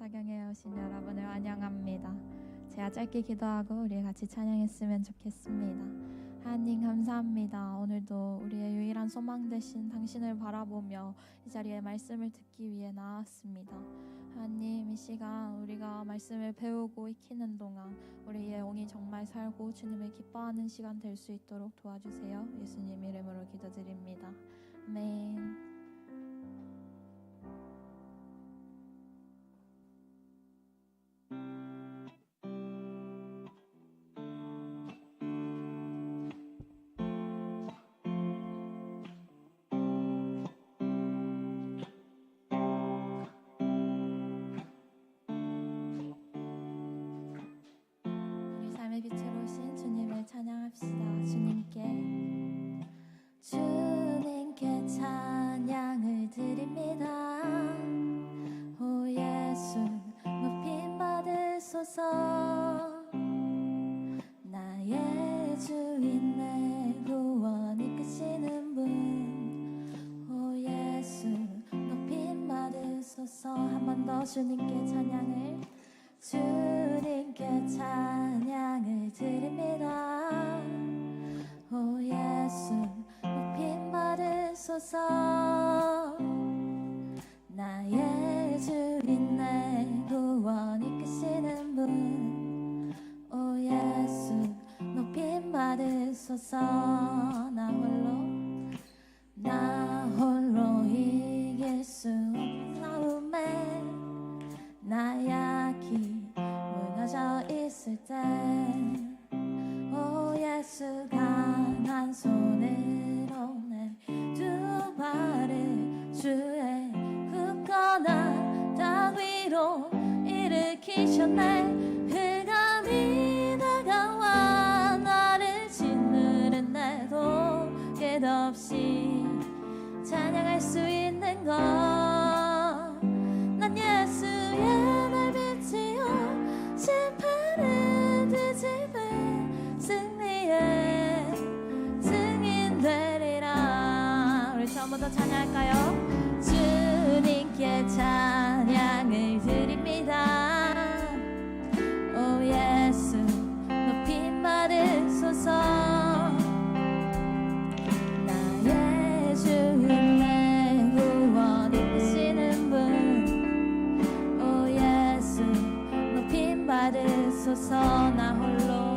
사경에 오신 여러분을 환영합니다. 제가 짧게 기도하고 우리 같이 찬양했으면 좋겠습니다. 하나님 감사합니다. 오늘도 우리의 유일한 소망 되신 당신을 바라보며 이 자리에 말씀을 듣기 위해 나왔습니다. 하나님, 이 시간 우리가 말씀을 배우고 익히는 동안 우리의 영이 정말 살고 주님을 기뻐하는 시간 될 수 있도록 도와주세요. 예수님 이름으로 기도드립니다. 아멘. 삶의 빛으로 오신 주님을 찬양합시다. 주님께 찬양을 드립니다. 오 예수 높임 받으소서. 나의 주인 내 구원 이끄시는 분, 오 예수 높임 받으소서. 한 번 더 주님께 찬양을 드립니다. 오 예수 높임 받으소서. 나의 주인 내 구원 이끄시는 분, 오 예수 높임 받으소서. 나 홀로 이길 수 없는 싸움에 나 약히 무너져 있을 때, 오 예수 강한 손으로 내 두 발을 주의 굳건한 땅 위로 일으키셨네. 흑암이 다가와 나를 짓누른데도 끝없이 찬양할 수 있는 것, 난 예수의 날 빛이요 심판을 뒤집은 승리의 증인 되리라. 우리 한 번 더 찬양할까요? 주님께 찬양을 드립니다. 오 예수 높임 받으소서. 나의 주인 내 구원 이끄시는 분, 오 예수 높임 받으소서. 나 홀로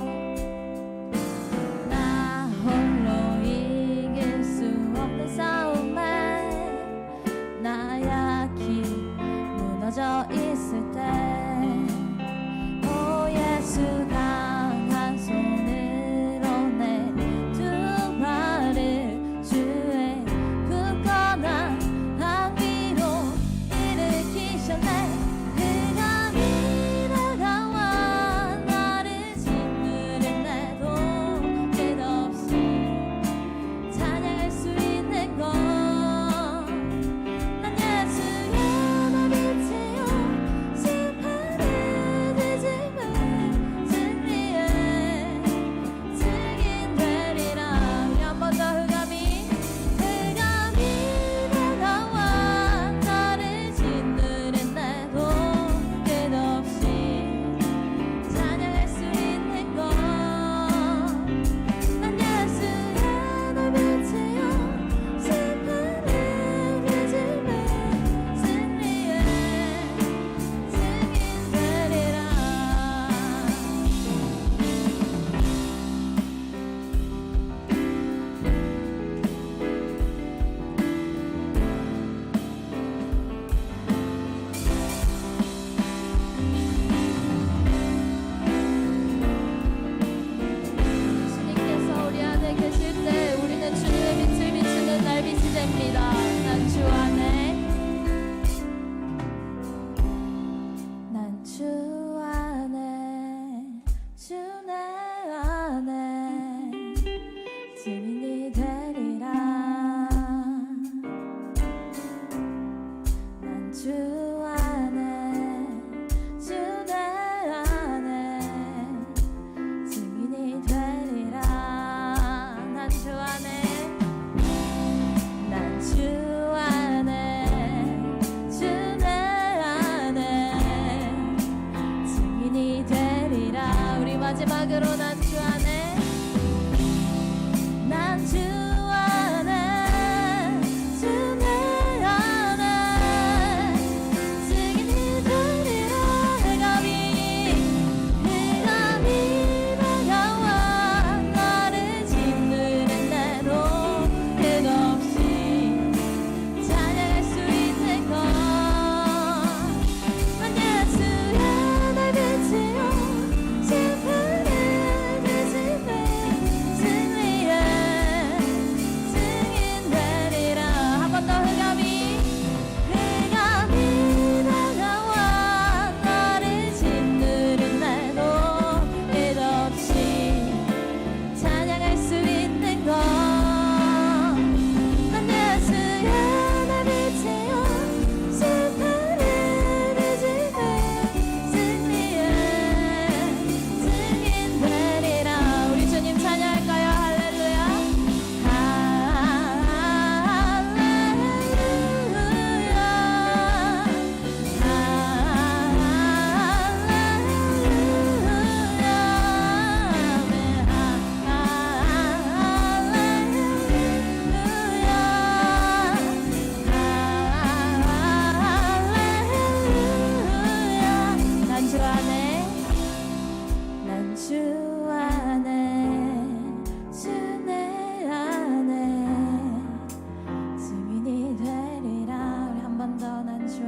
이길 수 없는 싸움에 나 약히 무너져 있을 때, 오 예수 강한 손으로 내 두 발을 주의 굳건한 땅 위로 일으키셨네. 흑암이 다가와 나를 짓누른데도 끝없이 찬양할 수 있는 것, 난 예수의 날 빛이요 심판을 뒤집은 승리의 증인 되리라. 우리 한 번 더 흑암이 다가와 나를 짓누른데도 끝없이 찬양할 수 있는 것, 난 예수의 날 빛이요 심판을 뒤집은 승리의 증인 되리라. 주님께서 우리 안에 계실 때 우리는 주님의 빛을 비추는 날빛이 됩니다. 난 주 안에 주 내 안에 증인이 되리라. 난 주 안에 주 내 안에 증인이 되리라. 난 주 안에 주 내 안에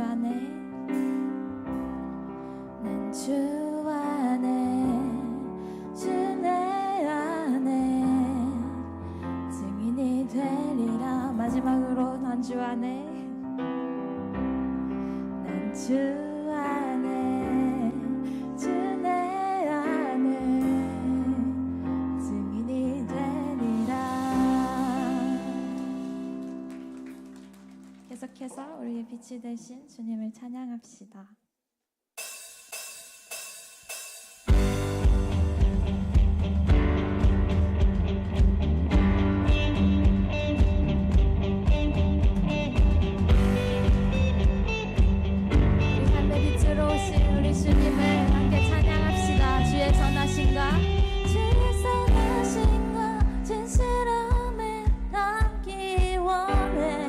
안에 난 주 안에 주 내 안에 증인이 되리라. 마지막으로 난 주 안에 난 주 안에 주 내 안에 증인이 되리라. 계속해서 우리의 빛이 되신 주님을 찬양합시다. 주님을 함께 찬양합시다. 주의 선하심과 진실함에 담기 원해.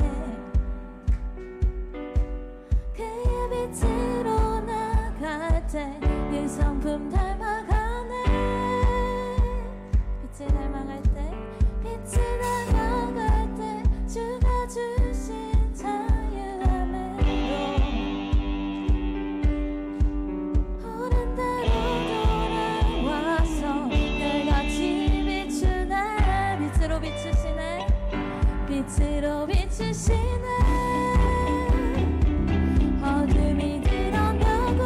그의 빛으로 나갈 때 그 성품 닮아가네. 빛을 닮아갈 때 빛을 닮아갈 때 주가 주신 자유함에 빛으로 비추시네. 어둠이 드러나고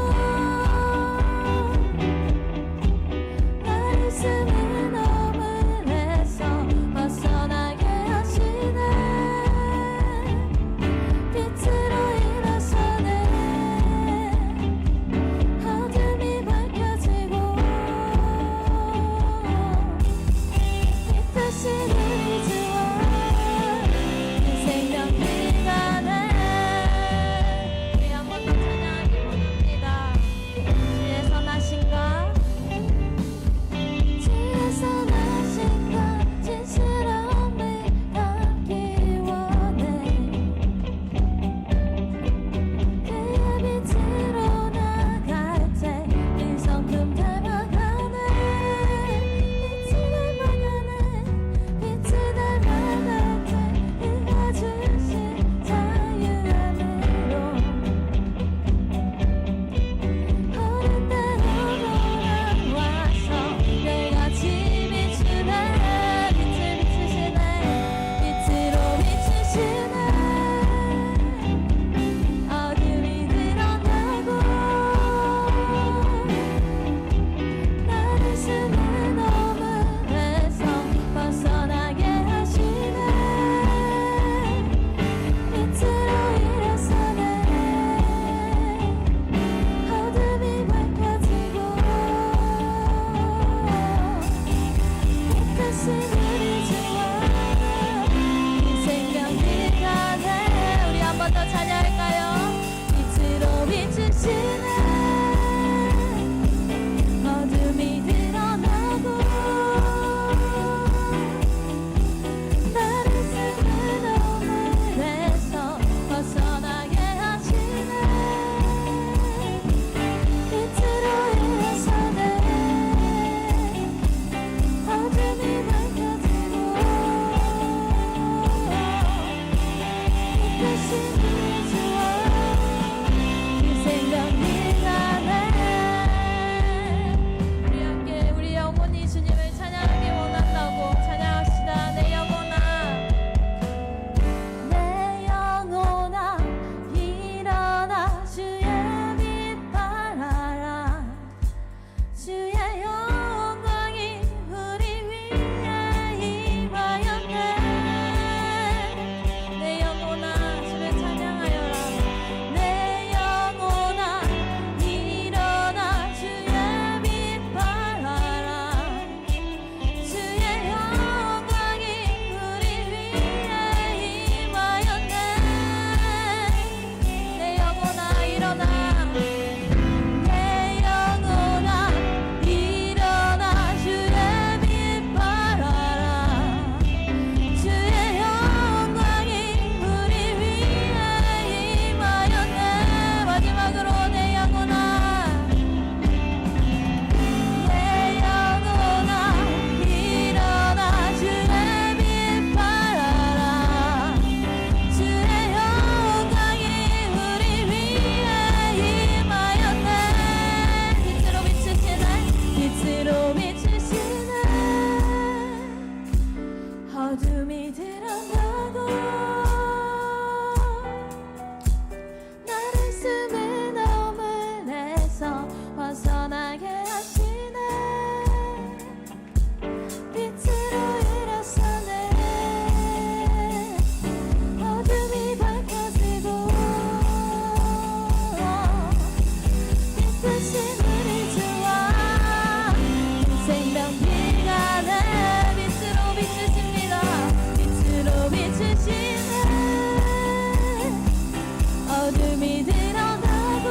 어둠이 드러나고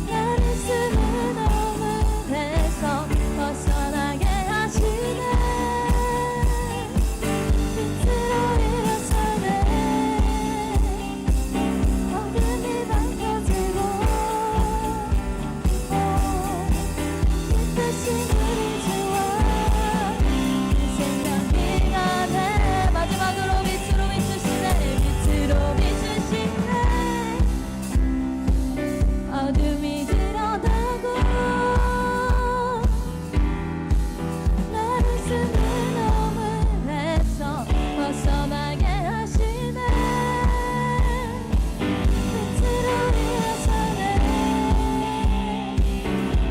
나를 쓰는 어둠에서 벗어나게 하시네. 빛으로 일어서네. 어둠이 밝혀지고 빛이 우리 주와 그 생각이 나네. 마지막으로 빛으로 비추시네. 빛으로 비추시네. 어둠이 드러나고 나를 쓰는 어둠에서 벗어나게 하시네. 빛으로 일어서네.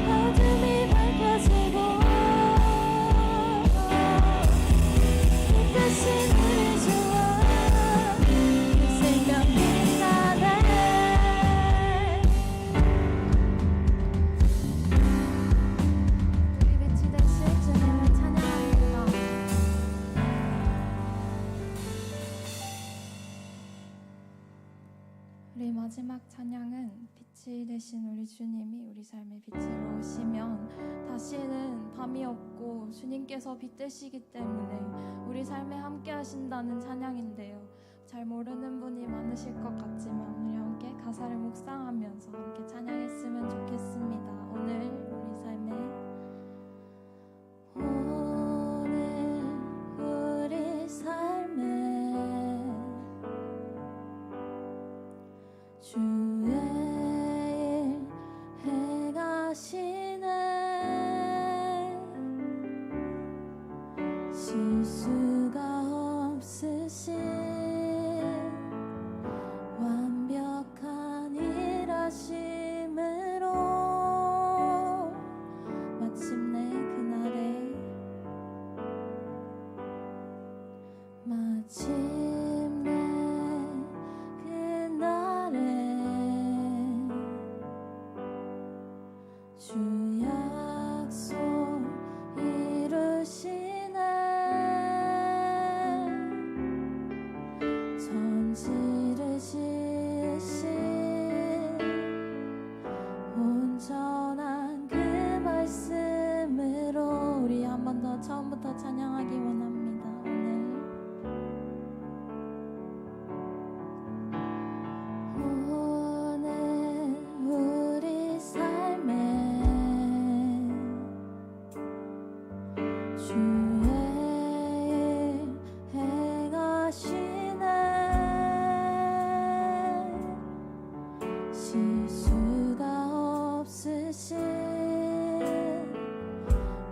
어둠이 밝혀지고 빛이 우리 주와 그 생각이 나네. 우리 빛이 되실 주님을 찬양합니다. 우리 마지막 찬양은 빛이 되신 우리 주님이 우리 삶의 빛으로 오시면 다시는 밤이 없고 주님께서 빛 되시기 때문에 우리 삶에 함께 하신다는 찬양인데요. 잘 모르는 분이 많으실 것 같지만 우리 함께 가사를 묵상하면서 함께 찬양했으면 좋겠습니다. 오늘 우리 삶에 오늘 우리 삶에 주의 일 행하시네. 실수가 없으신 완벽한 일하심으로 마침내 그날에 주 약속 이루시네. 천지를 지으신 온전한 그 말씀으로 우리 한 번 더 처음부터 찬양하기 원합니다. 오늘 우리 삶에 주의 일 행하시네. 실수가 없으신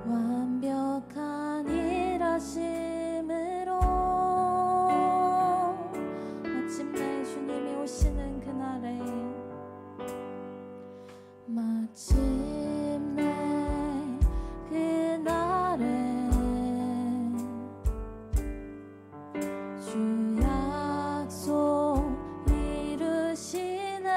완벽한 일하심으로 마침내 주님이 오시는 그날에 마침내 그날에 주 약속 이루시네.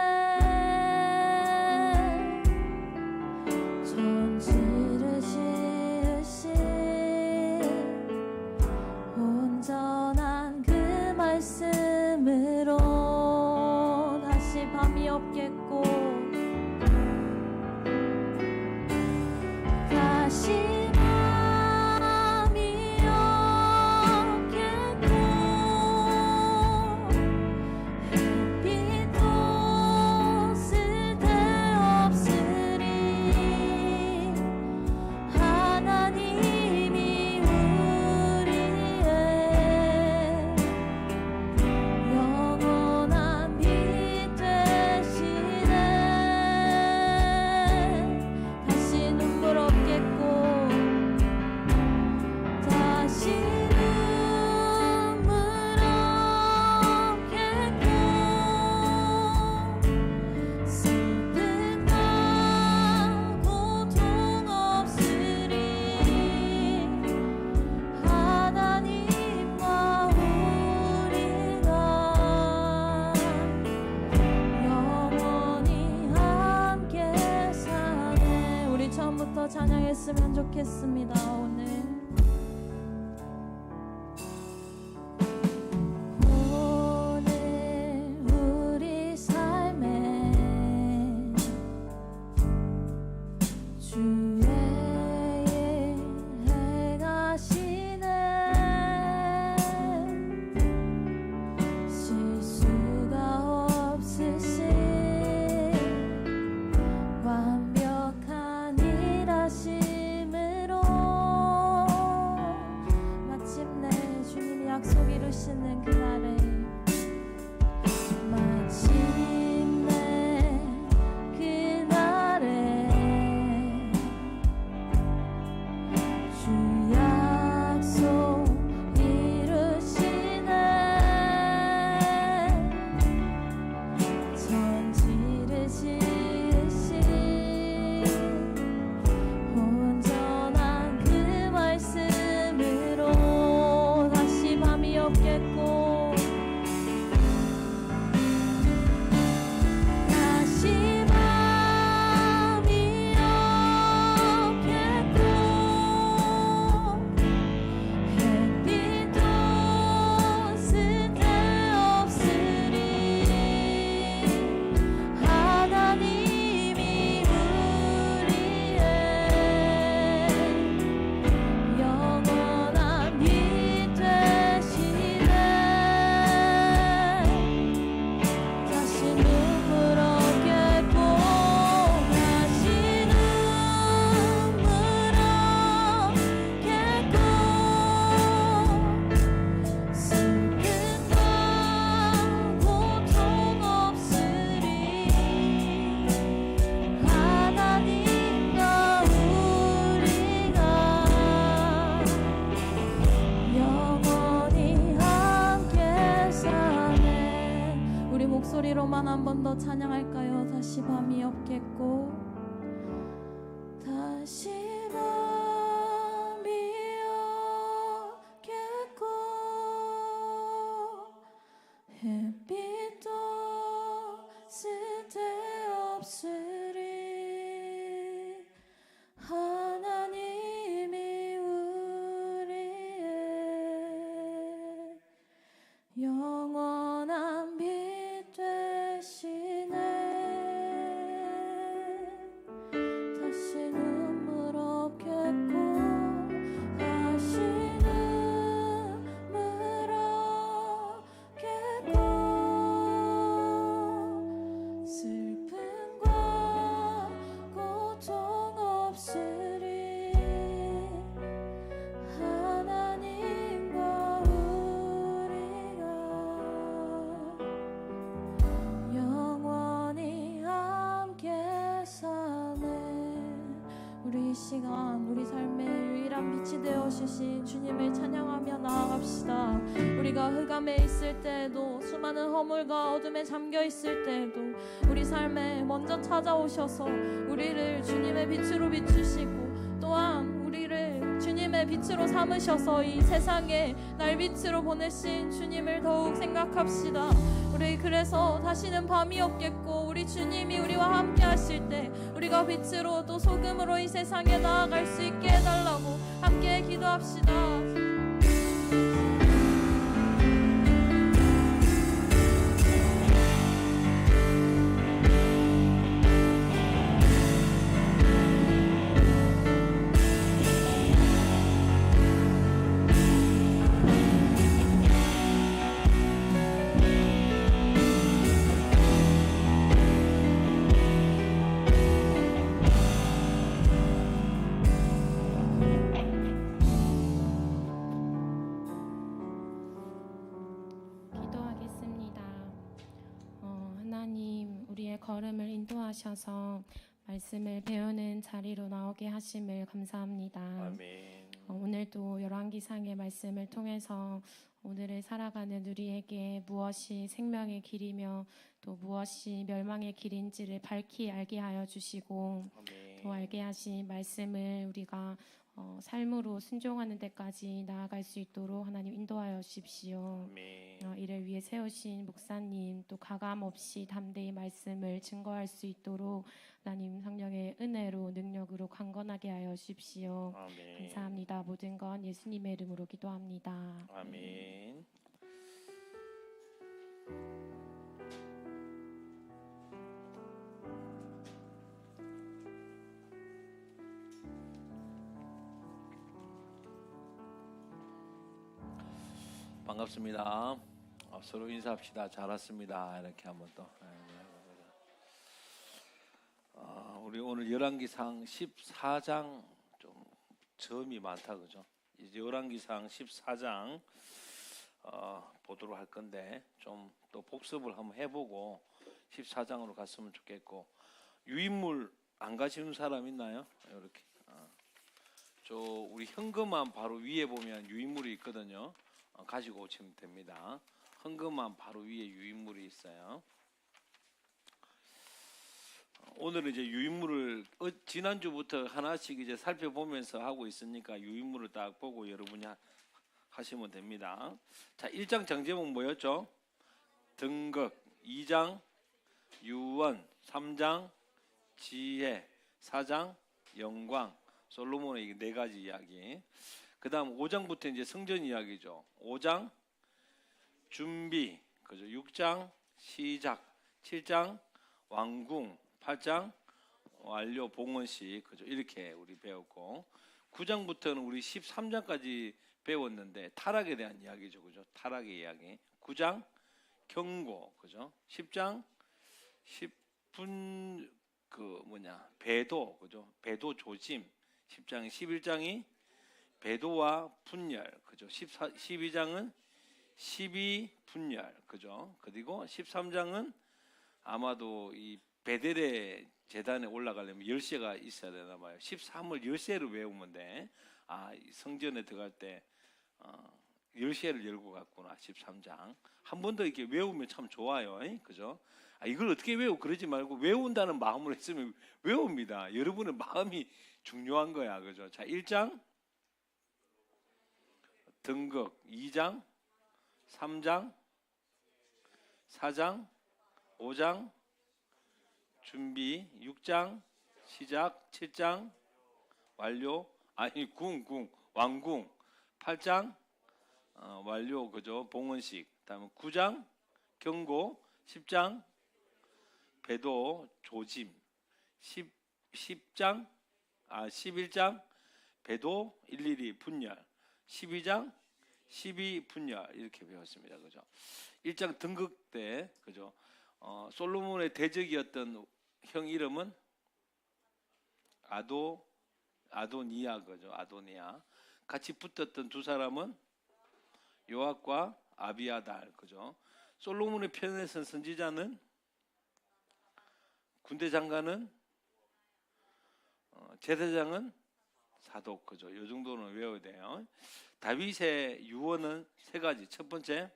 천지를 지으신 온전한 그 말씀으로 다시 밤이 없겠고 다시 밤이 없겠고 햇빛도 쓸데없으리. 하나님이 우리의 영원한 빛 되시네. 다시 눈물 없겠고 다시 눈물 없겠고 슬픔과 고통 없으리. 하나님과 우리가 영원히 함께 사네. 우리 처음부터 찬양했으면 좋겠습니다. 오늘 목소리로만 한 번 더 찬양할까요? 다시 밤이 없겠고 다시 밤이 없겠고 햇빛도 쓸데없으리 하나님이 우리의 영원한 빛 되시네. 다시 눈물 없겠고 다시 눈물 없겠고 슬픔과 고통 없으리 하나님과 우리가 영원히 함께 사네. 우리 이 시간 우리 삶의 유일한 빛이 되어주신 주님을 찬양하며 나아갑시다. 우리가 흑암에 있을 때에도 수많은 허물과 어둠에 잠겨 있을 때에도 우리 삶에 먼저 찾아오셔서 우리를 주님의 빛으로 비추시고 또한 우리를 주님의 빛으로 삼으셔서 이 세상에 날 빛으로 보내신 주님을 더욱 생각합시다. 우리 그래서 다시는 밤이 없겠고 우리 주님이 우리와 함께 하실 때 우리가 빛으로 또 소금으로 이 세상에 나아갈 수 있게 해달라고 함께 기도합시다. 하나님 우리의 걸음을 인도하셔서 말씀을 배우는 자리로 나오게 하심을 감사합니다. 아멘. 오늘도 열왕기상의 말씀을 통해서 오늘을 살아가는 우리에게 무엇이 생명의 길이며 또 무엇이 멸망의 길인지를 밝히 알게 하여 주시고 아멘. 또 알게 하신 말씀을 우리가 삶으로 순종하는 데까지 나아갈 수 있도록 하나님 인도하여 주십시오. 아멘. 이를 위해 세우신 목사님 또 가감 없이 담대히 말씀을 증거할 수 있도록 하나님 성령의 은혜로 능력으로 강건하게 하여 주십시오. 아멘. 감사합니다. 모든 건 예수님의 이름으로 기도합니다. 아멘. 반갑습니다. 서로 인사합시다. 잘 왔습니다. 이렇게 한번 또. 우리 오늘 열왕기상 14장 좀 점이 많다 그죠? 이제 열왕기상 14장 보도록 할 건데 좀 또 복습을 한번 해보고 14장으로 갔으면 좋겠고 유인물 안 가시는 사람 있나요? 이렇게 저 우리 현금함 바로 위에 보면 유인물이 있거든요. 가지고 오시면 됩니다. 현금함 바로 위에 유인물이 있어요. 오늘은 이제 유인물을 지난주부터 하나씩 이제 살펴보면서 하고 있으니까 유인물을 딱 보고 여러분이 하시면 됩니다. 자, 1장 정제목 뭐였죠? 등극, 2장 유언, 3장 지혜, 4장 영광, 솔로몬의 네 가지 이야기. 그 다음 5장부터 이제 성전 이야기죠. 5장 준비, 그죠? 6장 시작, 7장 왕궁, 8장 완료 봉헌식, 그죠? 이렇게 우리 배웠고 9장부터는 우리 13장까지 배웠는데 타락에 대한 이야기죠, 그죠? 타락의 이야기. 9장 경고, 그죠? 10장 10분 배도, 그죠? 배도 조짐. 10장 11장이 배도와 분열, 그죠? 12장은 12분열, 그죠? 그리고 13장은 아마도 이 베델의 제단에 올라가려면 열쇠가 있어야 되나 봐요. 13을 열쇠로 외우면 돼. 성전에 들어갈 때 열쇠를 열고 갔구나. 13장. 한 번 더 이렇게 외우면 참 좋아요. 그죠? 이걸 어떻게 외우? 그러지 말고 외운다는 마음으로 했으면 외웁니다. 여러분의 마음이 중요한 거야. 그죠? 자, 1장 등극, 2장, 3장, 4장, 5장 준비, 6장 시작, 7장 완료, 왕궁, 8장 완료, 그죠? 봉헌식. 다음에 9장 경고, 10장 배도 조짐, 11장 배도 일일이 분열, 12장 12 분열 이렇게 배웠습니다. 그죠? 1장 등극 때, 그죠? 솔로몬의 대적이었던 형 이름은 아도니아, 그죠? 아도니아. 같이 붙었던 두 사람은 요압과 아비아달, 그죠? 솔로몬의 편에 선 선지자는, 군대 장관은, 제사장은 사독, 그죠? 요 정도는 외워야 돼요. 다윗의 유언은 세 가지. 첫 번째,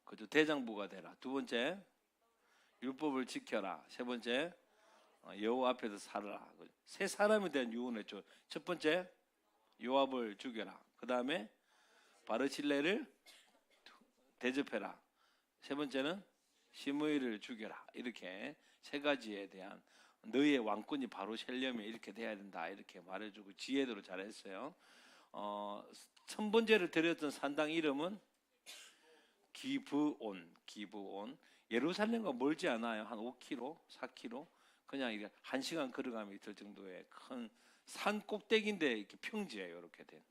그죠? 대장부가 되라. 두 번째, 율법을 지켜라. 세 번째, 여호와 앞에서 살아라. 세 사람에 대한 유언했죠. 첫 번째, 요압을 죽여라. 그 다음에 바르실레를 대접해라. 세 번째는 시므이를 죽여라. 이렇게 세 가지에 대한, 너희의 왕권이 바로 셀려면 이렇게 돼야 된다. 이렇게 말해주고 지혜대로 잘했어요. 첫 번째를 드렸던 산당 이름은 기브온. 예루살렘과 멀지 않아요. 한 5km, 4km. 그냥 이게 1시간 걸어가면 있을 정도의 큰 산 꼭대기인데 이렇게 평지예요. 이렇게 된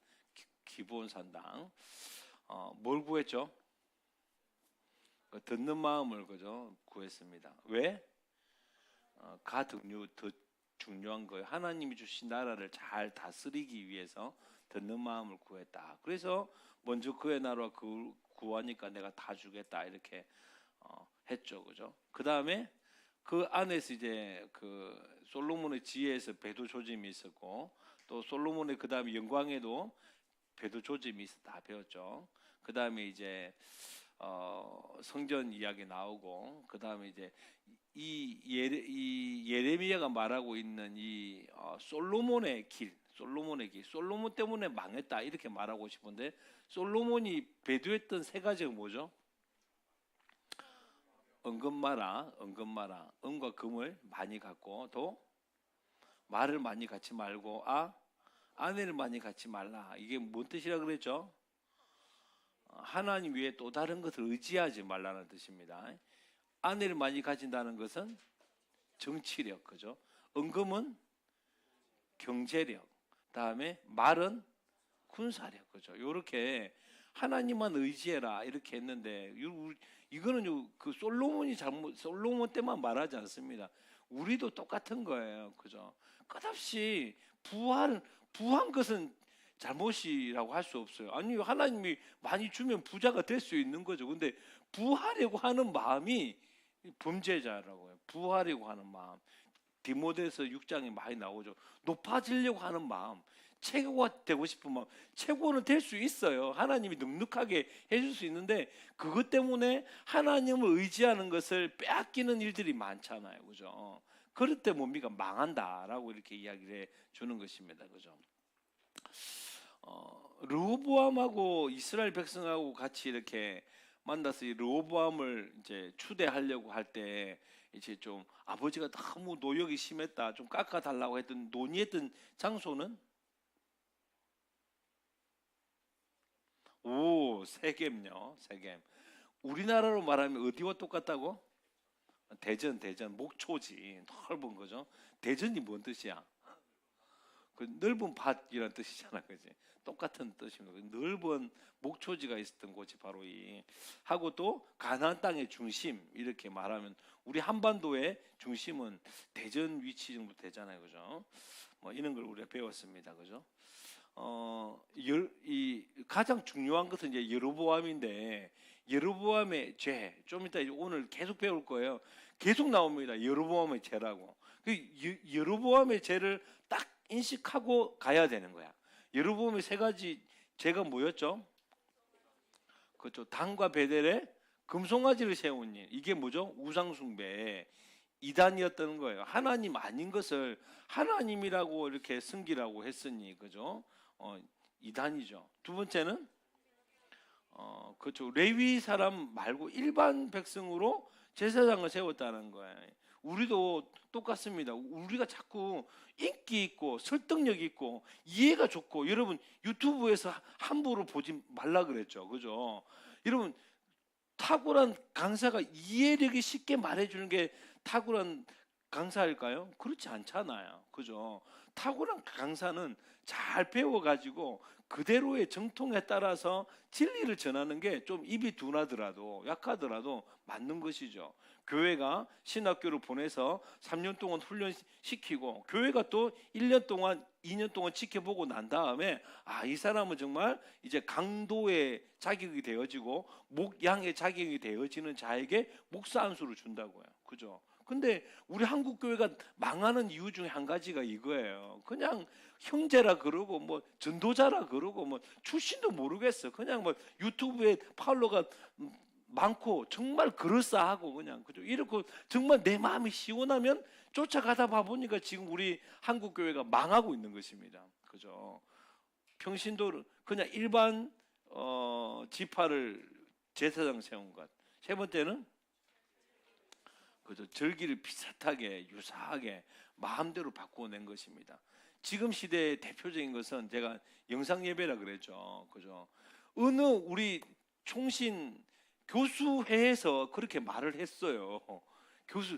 기브온 산당. 뭘 구했죠? 듣는 마음을, 그죠? 구했습니다. 왜? 가등류 더 중요한 거예요. 하나님이 주신 나라를 잘 다스리기 위해서 듣는 마음을 구했다. 그래서 먼저 그의 나라 구하니까 내가 다 주겠다 이렇게 했죠, 그죠? 그 다음에 그 안에서 이제 그 솔로몬의 지혜에서 배도 조짐이 있었고, 또 솔로몬의 그 다음에 영광에도 배도 조짐이 있어 다 배웠죠. 그 다음에 이제 성전 이야기 나오고, 그 다음에 이제 이 예레미야가 말하고 있는 이 솔로몬의 길, 솔로몬 때문에 망했다 이렇게 말하고 싶은데, 솔로몬이 배도했던 세 가지가 뭐죠? 은금마라, 은과 금을 많이 갖고, 또 말을 많이 갖지 말고, 아내를 많이 갖지 말라. 이게 뭔 뜻이라 그랬죠? 하나님 외에 또 다른 것을 의지하지 말라는 뜻입니다. 아내를 많이 가진다는 것은 정치력, 그죠? 은금은 경제력, 다음에 말은 군사력, 그죠? 이렇게 하나님만 의지해라 이렇게 했는데, 이거는 그 솔로몬 때만 말하지 않습니다. 우리도 똑같은 거예요, 그죠? 끝없이 부한 것은 잘못이라고 할 수 없어요. 아니, 하나님이 많이 주면 부자가 될 수 있는 거죠. 근데 부하려고 하는 마음이 범죄자라고요. 부하려고 하는 마음. 디모데서 6장에 많이 나오죠. 높아지려고 하는 마음, 최고가 되고 싶은 마음. 최고는 될 수 있어요. 하나님이 넉넉하게 해줄 수 있는데, 그것 때문에 하나님을 의지하는 것을 빼앗기는 일들이 많잖아요, 그죠? 그럴 때 몸이가 망한다라고 이렇게 이야기를 해 주는 것입니다, 그죠? 르호보암하고 이스라엘 백성하고 같이 이렇게 만나서 이 르호보암을 이제 추대하려고 할 때, 이제 좀 아버지가 너무 노역이 심했다, 좀 깎아달라고 했던 논의했던 장소는 세겜요. 세겜. 우리나라로 말하면 어디와 똑같다고? 대전, 목초지. 넓은 거죠. 대전이 뭔 뜻이야? 그 넓은 밭이라는 뜻이잖아, 그지? 똑같은 뜻입니다. 넓은 목초지가 있었던 곳이 바로 이 하고, 또 가나안 땅의 중심 이렇게 말하면 우리 한반도의 중심은 대전 위치 정도 되잖아요, 그죠? 뭐 이런 걸 우리가 배웠습니다, 그죠? 이 가장 중요한 것은 이제 여로보암인데, 여로보암의 죄, 좀 이따 오늘 계속 배울 거예요. 계속 나옵니다. 여로보암의 죄라고. 그 여로보암의 죄를 딱 인식하고 가야 되는 거야. 여로보암의 세 가지 죄가 뭐였죠? 그렇죠. 단과 베델에 금송아지를 세운 일. 이게 뭐죠? 우상숭배. 이단이었던 거예요. 하나님 아닌 것을 하나님이라고 이렇게 섬기라고 했으니, 그죠? 이단이죠. 두 번째는 그렇죠. 레위 사람 말고 일반 백성으로 제사장을 세웠다는 거예요. 우리도 똑같습니다. 우리가 자꾸 인기 있고 설득력 있고 이해가 좋고, 여러분 유튜브에서 함부로 보지 말라 그랬죠. 그죠? 여러분 탁월한 강사가 이해력이 쉽게 말해주는 게 탁월한 강사일까요? 그렇지 않잖아요. 그죠? 탁월한 강사는 잘 배워가지고 그대로의 정통에 따라서 진리를 전하는 게 좀 입이 둔하더라도 약하더라도 맞는 것이죠. 교회가 신학교를 보내서 3년 동안 훈련시키고 교회가 또 1년 동안 2년 동안 지켜보고 난 다음에 이 사람은 정말 이제 강도의 자격이 되어지고 목양의 자격이 되어지는 자에게 목사 안수를 준다고요. 그죠? 근데 우리 한국 교회가 망하는 이유 중에 한 가지가 이거예요. 그냥 형제라 그러고 뭐 전도자라 그러고 뭐 출신도 모르겠어. 그냥 뭐 유튜브에 팔로가 많고 정말 그럴싸하고 그냥 그죠. 이렇게 정말 내 마음이 시원하면 쫓아가다 봐보니까 지금 우리 한국 교회가 망하고 있는 것입니다. 그죠. 평신도를 그냥 일반 지파를 제사장 세운 것. 세 번째는 그죠. 절기를 비슷하게 유사하게 마음대로 바꾸어낸 것입니다. 지금 시대의 대표적인 것은 제가 영상 예배라 그랬죠. 그죠. 어느 우리 총신 교수회에서 그렇게 말을 했어요. 교수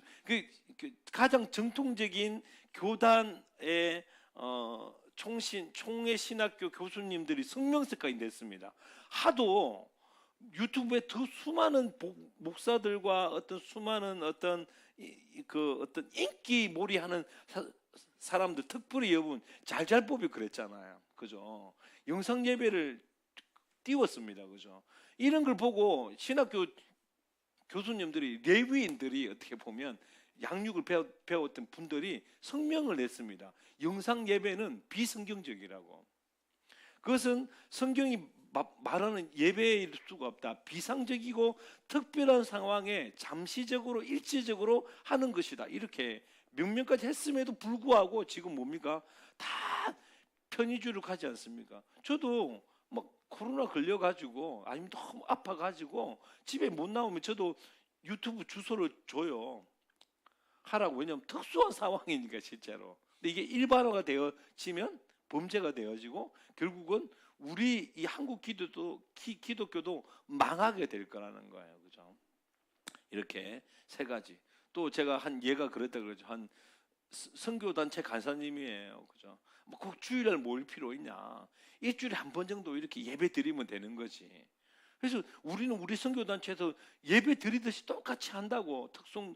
가장 정통적인 교단의 총회 신학교 교수님들이 성명서까지 냈습니다. 하도 유튜브에 더 수많은 목사들과 어떤 수많은 어떤 어떤 인기몰이하는 사람들, 특별히 여러분 잘잘법이 그랬잖아요. 그죠? 영상 예배를 띄웠습니다. 그죠? 이런 걸 보고 신학교 교수님들이, 레위인들이 어떻게 보면 양육을 배웠던 분들이 성명을 냈습니다. 영상 예배는 비성경적이라고. 그것은 성경이 말하는 예배일 수가 없다. 비상적이고 특별한 상황에 잠시적으로 일시적으로 하는 것이다. 이렇게 명명까지 했음에도 불구하고 지금 뭡니까? 다 편의주를 가지 않습니까? 저도 막 코로나 걸려가지고 아니면 너무 아파가지고 집에 못 나오면 저도 유튜브 주소를 줘요. 하라고. 왜냐하면 특수한 상황이니까 실제로. 근데 이게 일반화가 되어지면 범죄가 되어지고 결국은 우리 이 한국 기독교도 망하게 될 거라는 거예요. 그죠? 이렇게 세 가지. 또 제가 한 예가 그랬다 그러죠. 한 선교단체 간사님이에요. 그죠? 뭐 꼭 주일날 모일 필요 있냐? 일주일에 한 번 정도 이렇게 예배 드리면 되는 거지. 그래서 우리는 우리 선교단체에서 예배 드리듯이 똑같이 한다고. 특송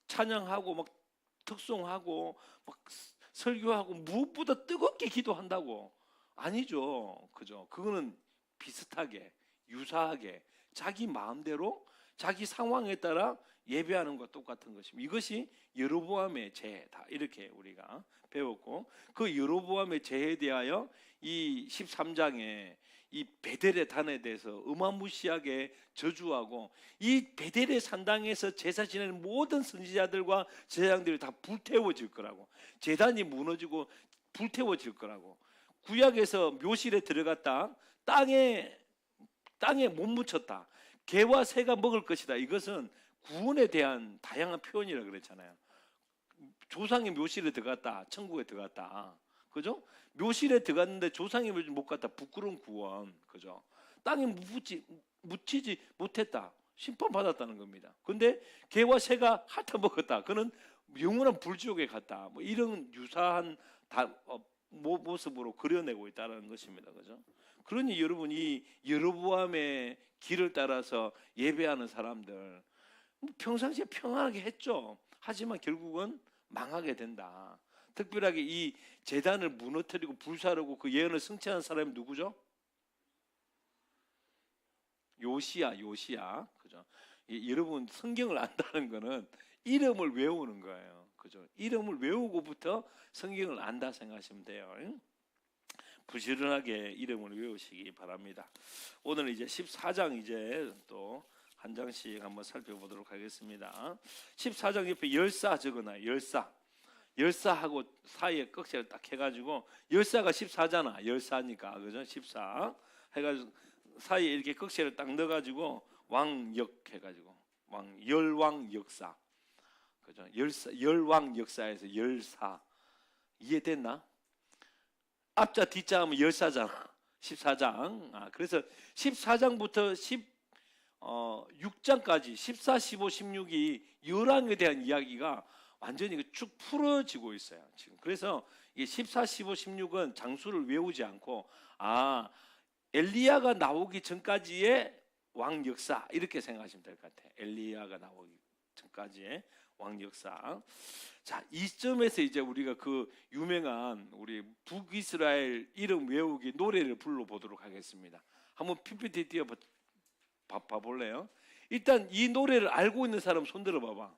찬양하고 막 특송하고 막 설교하고 무엇보다 뜨겁게 기도한다고. 아니죠. 그죠? 그거는 비슷하게 유사하게 자기 마음대로 자기 상황에 따라 예배하는 것과 똑같은 것입니다. 이것이 여로보암의 죄다. 이렇게 우리가 배웠고, 그 여로보암의 죄에 대하여 이 13장에 이 베델의 단에 대해서 어마무시하게 저주하고, 이 베델의 산당에서 제사 지내는 모든 선지자들과 제사장들이 다 불태워질 거라고, 제단이 무너지고 불태워질 거라고, 구약에서 묘실에 들어갔다 땅에 못 묻혔다, 개와 새가 먹을 것이다. 이것은 구원에 대한 다양한 표현이라 그랬잖아요. 조상의 묘실에 들어갔다, 천국에 들어갔다. 그죠? 묘실에 들어갔는데 조상의 묘실 못 갔다. 부끄러운 구원. 그죠? 땅에 묻히지 못했다. 심판받았다는 겁니다. 근데 개와 새가 핥아 먹었다. 그는 영원한 불지옥에 갔다. 뭐 이런 유사한 모습으로 그려내고 있다는 것입니다. 그죠? 그러니 여러분, 이 여로보암의 길을 따라서 예배하는 사람들 평상시에 평안하게 했죠. 하지만 결국은 망하게 된다. 특별하게 이 제단을 무너뜨리고 불사르고 그 예언을 성취한 사람이 누구죠? 요시야. 그죠? 여러분, 성경을 안다는 거는 이름을 외우는 거예요. 그죠? 이름을 외우고부터 성경을 안다 생각하시면 돼요. 부지런하게 이름을 외우시기 바랍니다. 오늘 이제 14장 이제 또 한 장씩 한번 살펴보도록 하겠습니다. 14장 옆에 열사 적어놔요. 열사하고 사이에 꺽쇠를 딱 해가지고 열사가 14잖아. 열사니까 그죠? 14 해가지고 사이에 이렇게 꺽쇠를 딱 넣어가지고 왕역 해가지고 열왕 역사 그죠? 열왕 역사에서 열사 이해됐나? 앞자 뒷자 하면 열사잖아. 14장. 그래서 14장부터 6장까지 14, 15, 16이 열왕에 대한 이야기가 완전히 쭉 풀어지고 있어요. 지금 그래서 이게 14, 15, 16은 장수를 외우지 않고 엘리야가 나오기 전까지의 왕 역사 이렇게 생각하시면 될 것 같아요. 엘리야가 나오기 전까지의 왕 역사. 자, 이 점에서 이제 우리가 그 유명한 우리 북이스라엘 이름 외우기 노래를 불러보도록 하겠습니다. 한번 PPT 띄워 봐볼래요? 일단 이 노래를 알고 있는 사람 손 들어봐봐.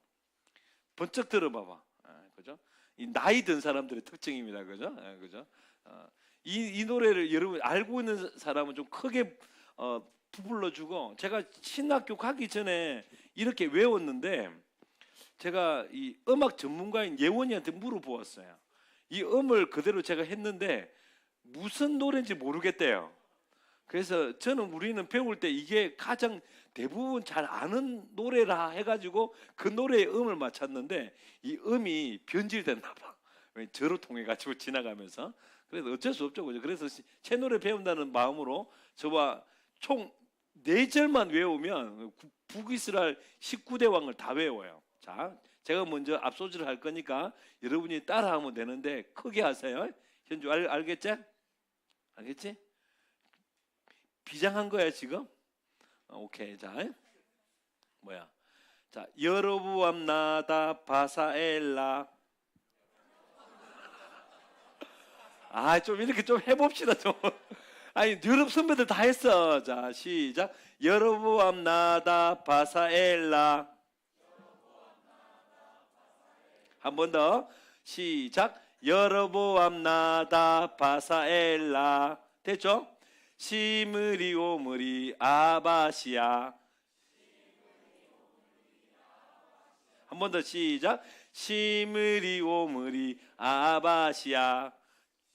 번쩍 들어봐봐. 그죠? 이 나이 든 사람들의 특징입니다. 그죠? 그죠? 이 노래를 여러분 알고 있는 사람은 좀 크게 불러주고, 제가 신학교 가기 전에 이렇게 외웠는데 제가 이 음악 전문가인 예원이한테 물어보았어요. 이 음을 그대로 제가 했는데 무슨 노래인지 모르겠대요. 그래서 우리는 배울 때 이게 가장 대부분 잘 아는 노래라 해가지고 그 노래의 음을 맞췄는데 이 음이 변질됐나 봐. 저로 통해 가지고 지나가면서. 그래서 어쩔 수 없죠. 그래서 새 노래 배운다는 마음으로 저와 총 4절만 외우면 북이스라엘 19대 왕을 다 외워요. 자, 제가 먼저 앞소절을 할 거니까 여러분이 따라하면 되는데 크게 하세요. 현주 알겠지? 알겠지? 비장한 거야 지금? 오케이. 자, 자, 여로보암 나답 바사엘라. 좀 이렇게 좀 해봅시다 좀. 아니 유럽 선배들 다 했어. 자, 시작. 여로보암 나답 바사엘라. 한 번 더. 시작. 여로보암 나답 바사엘라. 됐죠? 시므리 오므리 아바시야. 한 번 더 시작. 시므리 오므리 아바시야.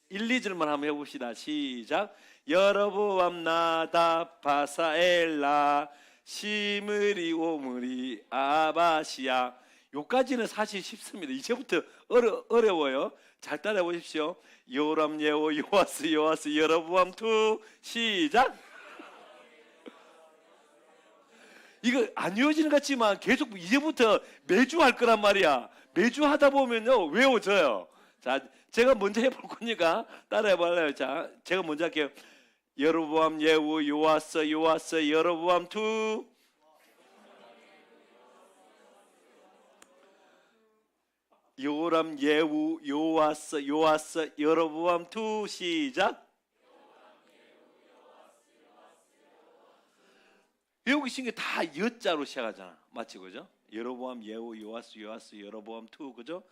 1, 2절만 한번 해봅시다. 시작. 여로보암 나답 바사엘라 시므리 오므리 아바시야. 요까지는 사실 쉽습니다. 이제부터 어려워요. 잘 따라해 보십시오. 요람 예오 요아스 여로보암 투. 시작. 이거 안 외워지는 것 같지만 계속 이제부터 매주 할 거란 말이야. 매주 하다 보면요 외워져요. 자, 제가 먼저 해볼 거니까 따라해 볼래요. 자, 제가 먼저 할게요. 여로보암 예후 요아스 여로보암 투. 요람 예후 요아스 여로보암 투. 시작. 외우기 쉬운 게 다 여자로 시작하잖아. 맞지 그죠? 여로보암 예후 요아스 여로보암 투. 그죠?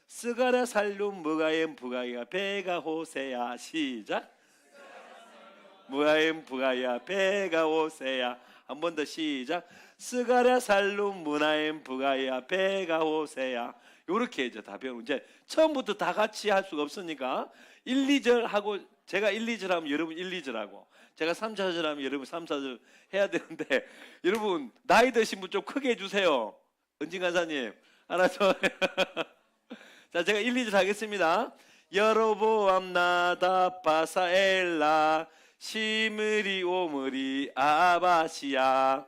스가랴 살룸 무가엠 부가야 베가 호세야. 시작. 무가엠 부가야 베가 호세야. 한 번 더 시작. 스가랴 살룸 무나엠 부가야 베가 호세야. 요렇게 이제 다 배우고, 이제 처음부터 다 같이 할 수가 없으니까 1, 2절 하고, 제가 1, 2절 하면 여러분 1, 2절 하고, 제가 3, 4절 하면 여러분 3, 4절 해야 되는데, 여러분 나이 드신 분 좀 크게 해주세요. 은진 간사님 알았죠? 자, 제가 1, 2절 하겠습니다. 여로보암 나답 바사엘라 시므리 오므리 아바시야.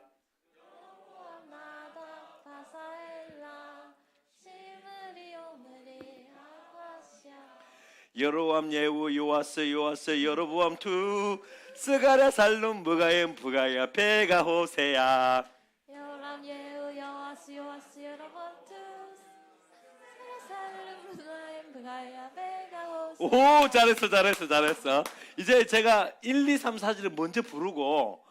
여로보암 나답 바사엘라 시므리 오므리 아바시야. 여로보암 예후 요아스 여로보암 투. 스가랴 살룸 무가엠 부가야 베가 호세야. 요람 예후 요아스 여로보암 투. 살룸 무나엠 부가야 베가 호세. 오, 잘했어. 이제 제가 1, 2, 3, 4절을 먼저 부르고,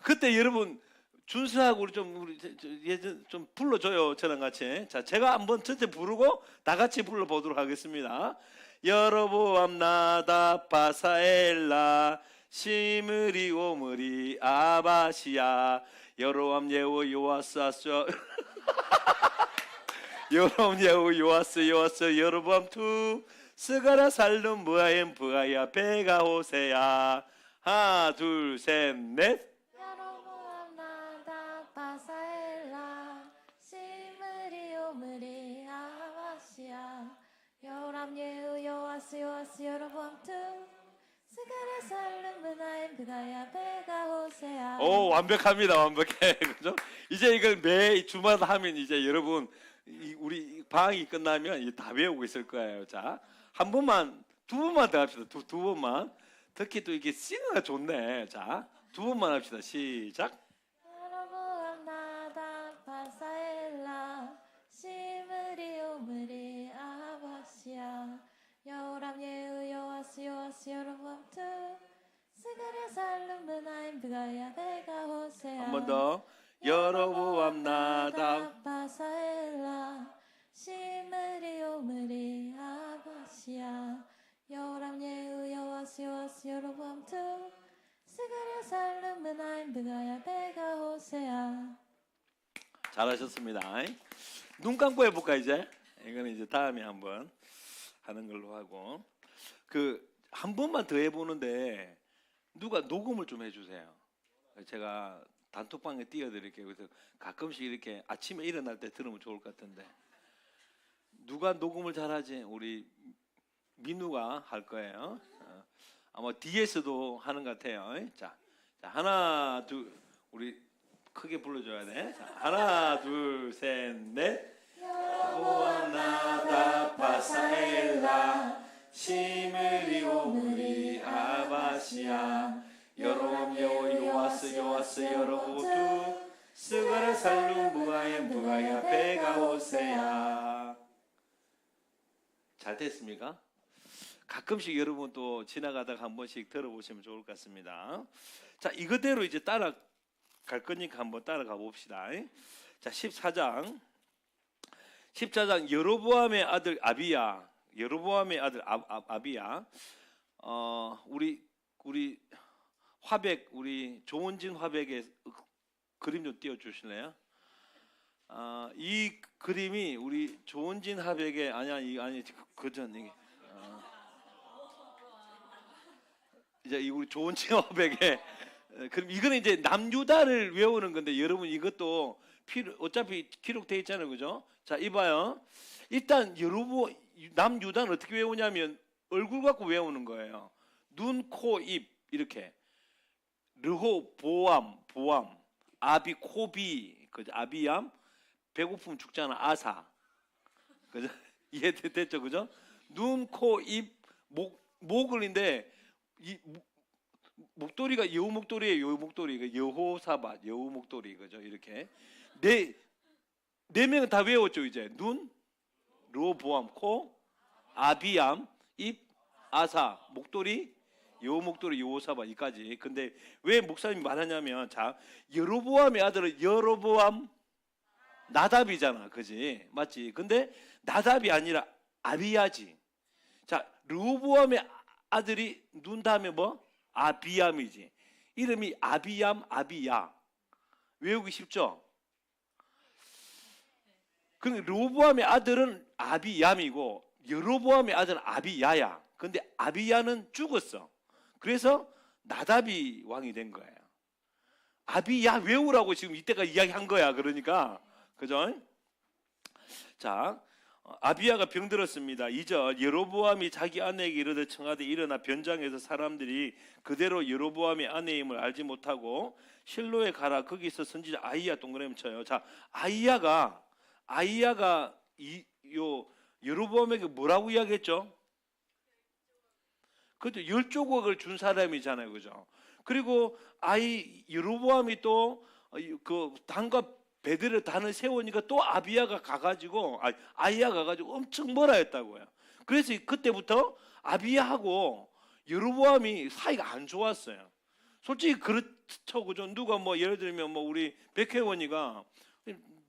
그때 여러분 준수하고 우리 예전 좀 불러줘요. 저랑 같이. 자, 제가 한번 전체 부르고 다 같이 불러보도록 하겠습니다. 여로보암 나답 바사엘라 시므리 오므리 아바시야 여로암 예후 요아스 아스 여로암 예후 요아스 여로보암 투 스가라 살룸 부하엠 부하야 베가 호세야 하나 둘 셋 넷 여로보암 나답 바사엘라 시므리 오므리 아바시야 요람 예후 요아스 여로보암 투 스가랴 살룸 부하엠 부하야 베가 호세야. 오 완벽합니다. 완벽해. 그죠? 이제 이걸 매 주마다 하면 이제 여러분 우리 방학이 끝나면 이제 다 외우고 있을 거예요. 자, 한 번만 두 번만 더 합시다. 두 번만. 특히 또 이게 싱어가 좋네. 자, 두 번만 합시다. 시작. 여로보암 나답 바사엘라 시므리 오므리 아바시야 요람 예후 요아스 여로보암 투 스가랴 살룸 부하엠 부하야 베가 호세야. 한 번 더. 여로보암 나답 바사엘라 시므리 오므리 아바시야 요람 예후 요아스 여로보암 투 스가랴 살룸 부하엠 부하야 베가 호세야. 잘하셨습니다. 눈 감고 해볼까 이제? 이거는 이제 다음에 한번 하는 걸로 하고 한 번만 더 해보는데 누가 녹음을 좀 해주세요. 제가 단톡방에 띄워드릴게요. 그래서 가끔씩 이렇게 아침에 일어날 때 들으면 좋을 것 같은데 누가 녹음을 잘하지? 우리 민우가 할 거예요. 아마 DS도 하는 것 같아요. 자, 하나 둘 우리 크게 불러줘야 돼. 자, 하나 둘 셋 넷. 여로보암 나답 바사엘라 시므리 오므리 아바시야 여로암 예후 요아스 여로보암 투 스가랴 살룸 부하엠 부하야 베가 호세야. 잘 됐습니까? 가끔씩 여러분 또 지나가다가 한 번씩 들어보시면 좋을 것 같습니다. 자, 이거대로 이제 따라갈 거니까 한번 따라가 봅시다. 자, 14장 여로보암의 아들 아비야. 여로보암의 아들 아비야. 우리 화백 우리 조원진 화백의 그림 좀 띄워 주실래요? 이 그림이 우리 조원진 화백의 아니 그전 이게 이제 우리 조원진 화백의 그럼 이거는 이제 남유다를 외우는 건데 여러분 이것도 어차피 기록돼 있잖아요, 그죠? 자, 이봐요. 일단 남유다는 어떻게 외우냐면 얼굴 갖고 외우는 거예요. 눈, 코, 입 이렇게. 르호, 보암, 아비, 코비, 그죠? 아비암, 배고프면 죽잖아, 아사, 그죠? 이해됐죠, 그죠? 눈, 코, 입, 목을인데 이 목도리가 여우 목도리예요. 여우 목도리, 여호사밧, 여우 목도리, 그죠? 이렇게 네 명은 다 외웠죠, 이제. 눈, 르호보암, 코, 아비암, 입, 아사, 목도리, 여우 목도리, 여호사밧 이까지. 근데 왜 목사님이 말하냐면 자, 여로보암의 아들은 여로보암 나답이잖아, 그지? 맞지? 근데 나답이 아니라 아비야지. 자, 르호보암의 아들이 눈 다음에 뭐? 아비암이지. 이름이 아비암, 아비야. 외우기 쉽죠? 그럼 르호보암의 아들은 아비얌이고 여로보암의 아들은 아비야야. 근데 아비야는 죽었어. 그래서 나답이 왕이 된 거예요. 아비야 외우라고 지금 이때가 이야기한 거야. 그러니까 그죠? 자, 아비야가 병들었습니다. 2절 여로보암이 자기 아내에게 이르되 청하되 일어나 변장해서 사람들이 그대로 여로보암의 아내임을 알지 못하고 실로에 가라. 거기서 선지자 아이야 동그라미 쳐요. 자, 아이야가 여로보암에게 뭐라고 이야기했죠? 그것도 10조국을 준 사람이잖아요, 그죠? 그리고 여로보암이 또 그 단과 배들을 단을 세우니까 또 아이야가 가가지고 엄청 뭐라 했다고요. 그래서 그때부터 아비야하고 여로보암이 사이가 안 좋았어요. 솔직히 그렇죠, 그죠? 누가 뭐 예를 들면 뭐 우리 백혜원이가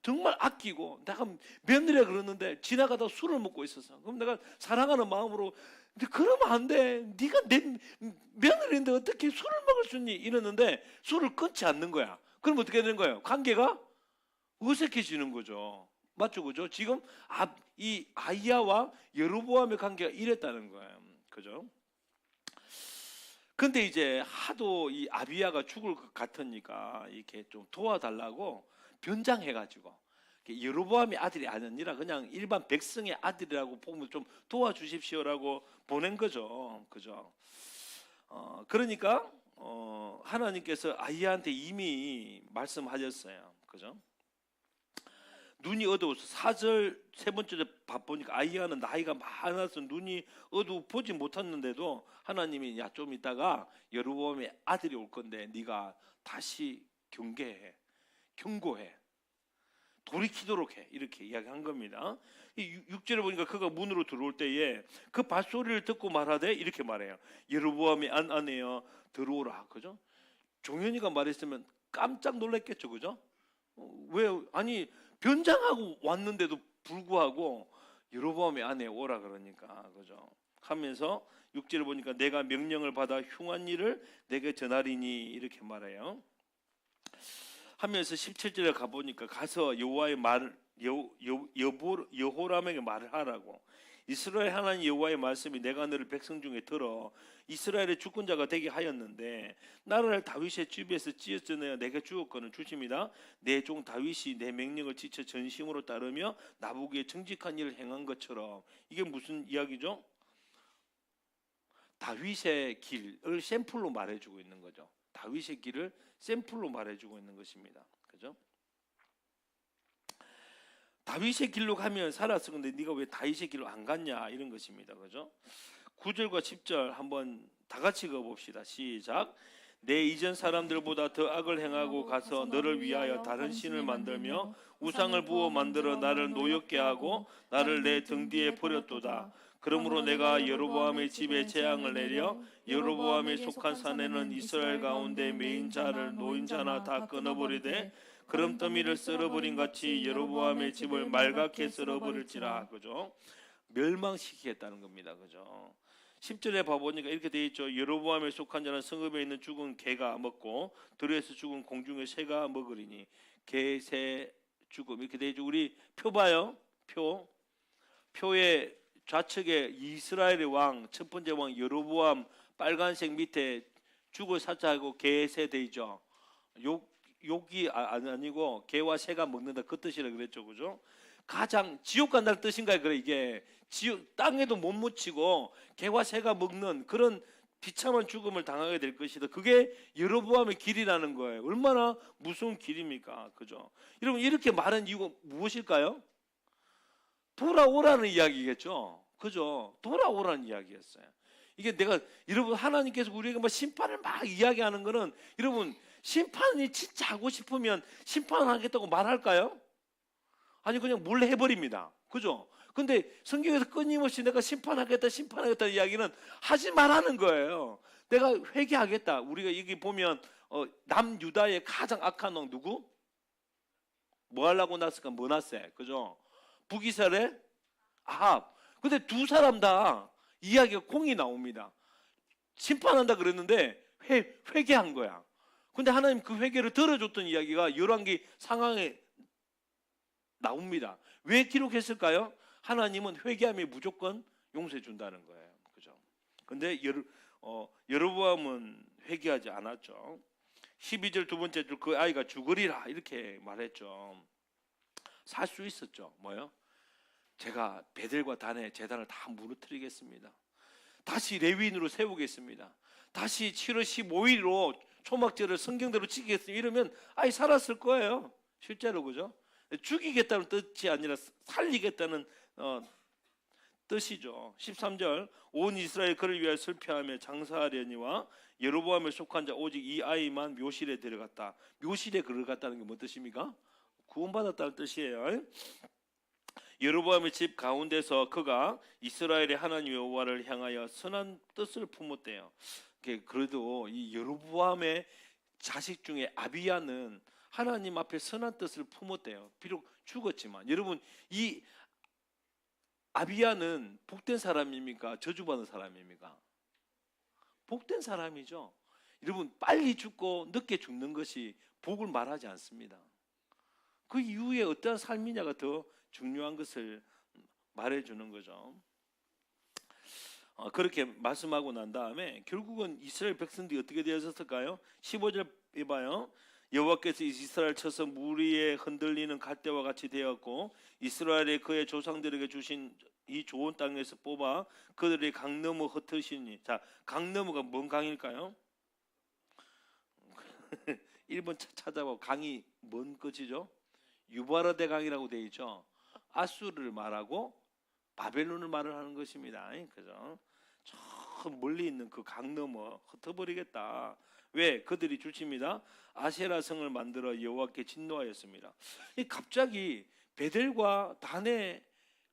정말 아끼고 내가 며느리라 그러는데 지나가다 술을 먹고 있었어. 그럼 내가 사랑하는 마음으로 근데 그러면 안 돼. 네가 내 며느리인데 어떻게 술을 먹을 수 있니? 이러는데 술을 끊지 않는 거야. 그럼 어떻게 되는 거예요? 관계가 어색해지는 거죠. 맞죠, 그죠? 지금 이 아이야와 여로보암의 관계가 이랬다는 거예요. 그죠? 근데 이제 하도 이 아비야가 죽을 것 같으니까 이렇게 좀 도와달라고 변장해가지고 여로보암의 아들이 아니라 그냥 일반 백성의 아들이라고 보면 좀 도와주십시오라고 보낸 거죠. 그죠? 그러니까 하나님께서 아이야한테 이미 말씀하셨어요. 그죠? 눈이 어두워서 4절 세 번째 보니까 아이야는 나이가 많아서 눈이 어두워 보지 못했는데도 하나님이 야 좀 있다가 여로보암의 아들이 올 건데 네가 다시 경고해 돌이키도록 해 이렇게 이야기한 겁니다. 6절에 보니까 그가 문으로 들어올 때에 그 발소리를 듣고 말하되 이렇게 말해요. 여로보암이 안에요 들어오라. 그죠? 종현이가 말했으면 깜짝 놀랐겠죠. 그죠? 왜 아니 변장하고 왔는데도 불구하고 여로보암의 아내 오라 그러니까 그죠? 하면서 6절을 보니까 내가 명령을 받아 흉한 일을 내게 전하리니 이렇게 말해요. 하면서 17절에 가 보니까 가서 여호와의 말 여호람에게 말을 하라고. 이스라엘 하나님 여호와의 말씀이 내가 너를 백성 중에 들어 이스라엘의 주권자가 되게 하였는데 나라를 다윗의 집에서 찢어져내어 내게 주었거늘 주십니다. 내 종 다윗이 내 명령을 지켜 전심으로 따르며 나보기에 정직한 일을 행한 것처럼. 이게 무슨 이야기죠? 다윗의 길을 샘플로 말해주고 있는 거죠. 다윗의 길을 샘플로 말해주고 있는 것입니다. 그죠? 다윗의 길로 가면 살았어. 근데 네가 왜 다윗의 길로 안 갔냐 이런 것입니다. 그죠? 9절과 10절 한번 다 같이 읽어봅시다. 시작. 내 이전 사람들보다 더 악을 행하고 가서 너를 위하여 다른 신을 만들며 우상을 부어 만들어 나를 노엽게 하고 나를 내 등 뒤에 버렸도다. 그러므로 내가 여로보암의 집에 재앙을 내려 여로보암에 속한 산에는 이스라엘 가운데 메인 자를 노인자나 다 끊어버리되 그름더미를 썰어버린 같이 여로보암의 집을 말갛게 썰어버릴지라. 그죠? 멸망시키겠다는 겁니다. 그죠? 10절에 봐보니까 이렇게 되어 있죠. 여로보암에 속한 자는 성읍에 있는 죽은 개가 먹고 들에서 죽은 공중의 새가 먹으리니. 개, 새, 죽음 이렇게 되어 있죠. 우리 표 봐요. 표의 좌측에 이스라엘의 왕 첫 번째 왕 여로보암 빨간색 밑에 죽을 사자하고 개, 새 되어 있죠. 욕이 아니고 개와 새가 먹는다 그 뜻이라 그랬죠. 그죠? 가장 지옥 간다는 뜻인가요? 그래 이게 지옥 땅에도 못 묻히고 개와 새가 먹는 그런 비참한 죽음을 당하게 될 것이다. 그게 여로보암의 길이라는 거예요. 얼마나 무서운 길입니까? 그죠? 여러분 이렇게 말한 이유가 무엇일까요? 돌아오라는 이야기겠죠. 그죠? 돌아오라는 이야기였어요. 이게 내가 여러분 하나님께서 우리에게 막 심판을 막 이야기하는 거는 여러분 심판이 진짜 하고 싶으면 심판하겠다고 말할까요? 아니 그냥 몰래 해버립니다. 그죠? 근데 성경에서 끊임없이 내가 심판하겠다 이야기는 하지 말라는 거예요. 내가 회개하겠다. 우리가 여기 보면 남유다의 가장 악한 왕 누구? 뭐 하려고 났을까? 머나세. 그죠? 북이스라엘 아합. 근데 두 사람 다 이야기가 공이 나옵니다. 심판한다 그랬는데 회개한 거야. 근데 하나님 그 회개를 들어줬던 이야기가 열왕기 상황에 나옵니다. 왜 기록했을까요? 하나님은 회개하면 무조건 용서해 준다는 거예요. 그죠? 근데 여로보암은 회개하지 않았죠. 12절 두 번째 줄 그 아이가 죽으리라 이렇게 말했죠. 살 수 있었죠. 뭐요? 제가 베델과 단의 제단을 다 무너뜨리겠습니다. 다시 레위인으로 세우겠습니다. 다시 7월 15일로 초막절을 성경대로 지키겠습니다. 이러면 아이 살았을 거예요. 실제로 그죠? 죽이겠다는 뜻이 아니라 살리겠다는 뜻이죠. 13절 온 이스라엘 그를 위하여 슬퍼하며 장사하려니와 여로보암에 속한 자 오직 이 아이만 묘실에 데려갔다. 묘실에 그를 갔다는 게 뭔 뜻입니까? 구원받았다는 뜻이에요. 여로보암의 집 가운데서 그가 이스라엘의 하나님 여호와를 향하여 선한 뜻을 품었대요. 그래도 이 여로보암의 자식 중에 아비야는 하나님 앞에 선한 뜻을 품었대요. 비록 죽었지만 여러분 이 아비야는 복된 사람입니까? 저주받은 사람입니까? 복된 사람이죠. 여러분, 빨리 죽고 늦게 죽는 것이 복을 말하지 않습니다. 그 이후에 어떠한 삶이냐가 더 중요한 것을 말해주는 거죠. 그렇게 말씀하고 난 다음에 결국은 이스라엘 백성들이 어떻게 되었을까요? 15절 해봐요. 여호와께서 이스라엘 쳐서 물 위에 흔들리는 갈대와 같이 되었고 이스라엘이 그의 조상들에게 주신 이 좋은 땅에서 뽑아 그들의 강 너머 흩으시니. 자, 강 너머가 뭔 강일까요? 1번 찾아봐. 강이 뭔 끝이죠? 유바라데 강이라고 되어 있죠. 아수르를 말하고 바벨론을 말을 하는 것입니다. 그죠? 저 멀리 있는 그 강 너머 흩어버리겠다. 왜? 그들이 주십니다. 아세라 성을 만들어 여호와께 진노하였습니다. 갑자기 베델과 단에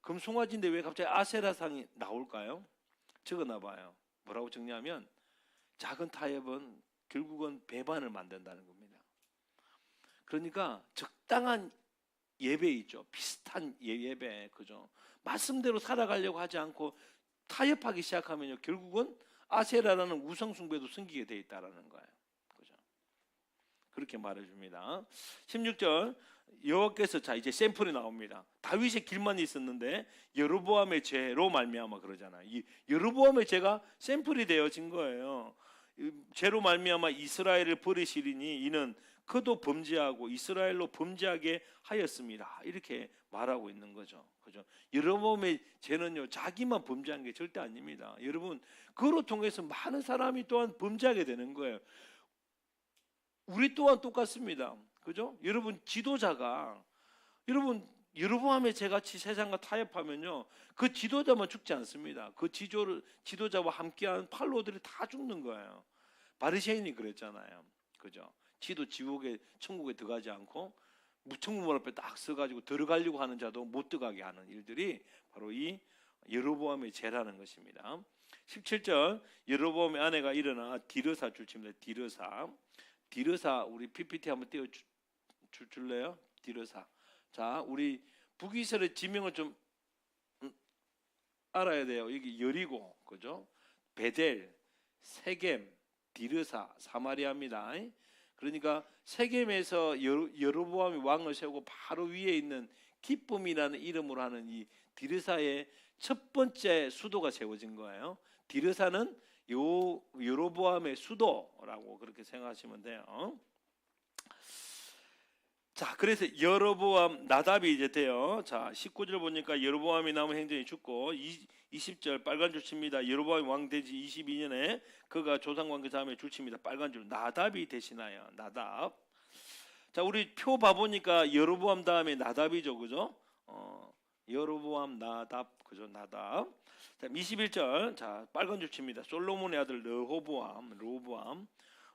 금송아지인데 왜 갑자기 아세라 상이 나올까요? 적어놔 봐요. 뭐라고 적냐면 작은 타협은 결국은 배반을 만든다는 겁니다. 그러니까 적당한 예배 있죠. 비슷한 예배, 그죠? 말씀대로 살아가려고 하지 않고 타협하기 시작하면요, 결국은 아세라라는 우상 숭배도 생기게 돼 있다라는 거예요. 그죠? 그렇게 말해줍니다. 16절 여호와께서, 자 이제 샘플이 나옵니다. 다윗의 길만 있었는데 여로보암의 죄로 말미암아 그러잖아요. 이 여로보암의 죄가 샘플이 되어진 거예요. 죄로 말미암아 이스라엘을 버리시리니 이는 그도 범죄하고 이스라엘로 범죄하게 하였습니다. 이렇게 말하고 있는 거죠. 그죠? 여로보암의 죄는요, 자기만 범죄한 게 절대 아닙니다. 여러분, 그로 통해서 많은 사람이 또한 범죄하게 되는 거예요. 우리 또한 똑같습니다. 그죠? 여러분, 지도자가, 여러분, 여로보암의 죄같이 세상과 타협하면요, 그 지도자만 죽지 않습니다. 그 지도자와 함께한 팔로들이 다 죽는 거예요. 바리새인이 그랬잖아요. 그죠? 지도 지옥에, 천국에 들어가지 않고 무천국 앞에 딱 서가지고 들어가려고 하는 자도 못 들어가게 하는 일들이 바로 이 여로보암의 죄라는 것입니다. 17절 여로보암의 아내가 일어나 디르사 줄칩니다. 디르사 우리 PPT 한번 띄워 줄래요? 디르사. 자, 우리 북이스라엘 지명을 좀 알아야 돼요. 여기 여리고, 그죠? 베델, 세겜, 디르사, 사마리아입니다. 그러니까 세겜에서 여로보암이 왕을 세우고 바로 위에 있는 기쁨이라는 이름으로 하는 이 디르사의 첫 번째 수도가 세워진 거예요. 디르사는 여로보암의 수도라고 그렇게 생각하시면 돼요. 자, 그래서 여로보암 나답이 이제 돼요. 자, 19절 보니까 여로보암이 남은 행정이 죽고 20절 빨간 줄 칩니다. 여로보암이 왕 되지 22년에 그가 조상관계 다음에 줄 칩니다. 빨간 줄 나답이 대신하여. 나답. 자, 우리 표 봐보니까 여로보암 다음에 나답이죠, 그죠? 여로보암 나답, 그죠? 나답. 자, 21절. 자, 빨간 줄 칩니다. 솔로몬의 아들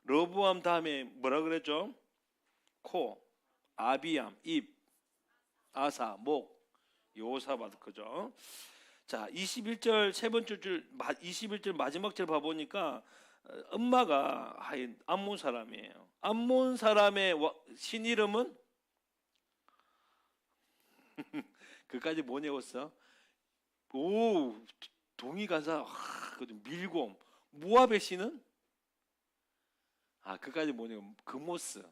러보암 다음에 뭐라 그랬죠? 코, 아비암, 입, 아사, 목, 요사밧, 그죠? 자, 21절 세 번째 줄 21절 마지막 절 봐보니까 엄마가 암몬 사람이에요. 암몬 사람의 신 이름은 그까지 뭐 외웠어? 오, 동이 간사, 밀곰. 모압의 신은 그까지 뭐 외워? 그모스.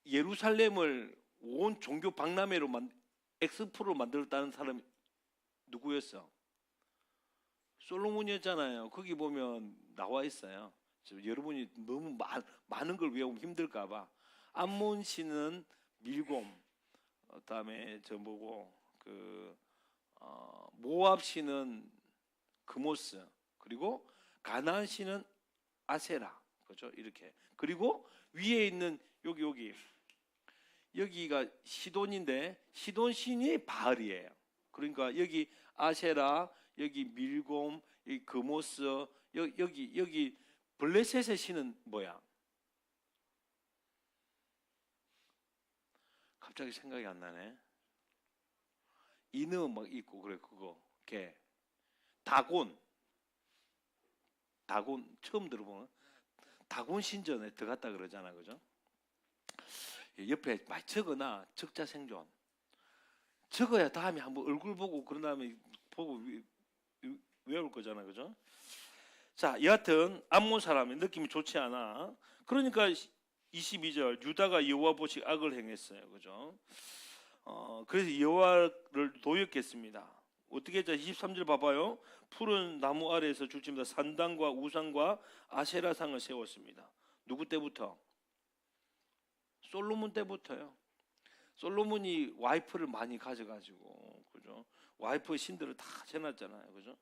예루살렘을 온 종교 박람회로 엑스포로 만들었다는 사람이 누구였어? 솔로몬이었잖아요. 거기 보면 나와 있어요. 여러분이 너무 많은 걸 외우면 힘들까봐. 암몬 신은 밀곰, 그다음에 모압 신은 그모스, 그리고 가나안 신은 아세라, 그죠? 이렇게. 그리고 위에 있는 여기가 시돈인데 시돈 신이 바알이에요. 그러니까 여기 아세라, 여기 밀곰, 여기 그모스, 여기 블레셋의 신은 뭐야? 갑자기 생각이 안 나네. 인어 막 있고 그래 그거 개. 다곤 처음 들어보는 다곤 신전에 들어갔다 그러잖아, 그죠? 옆에 많이 적어놔. 적자 생존. 적어야 다음에 한번 얼굴 보고 그런 다음에 보고 외울 거잖아, 그죠? 자, 여하튼 암몬 사람의 느낌이 좋지 않아. 그러니까 22절 유다가 여호와 보시기 악을 행했어요, 그죠? 그래서 여호와를 도역했습니다. 어떻게 했죠? 23절 봐봐요. 푸른 나무 아래에서 주침다 산당과 우상과 아세라상을 세웠습니다. 누구 때부터? 솔로몬 때부터요. 솔로몬이 와이프를 많이 가져가지고, 그죠? 와이프 신들을 다 해놨잖아요, 그죠?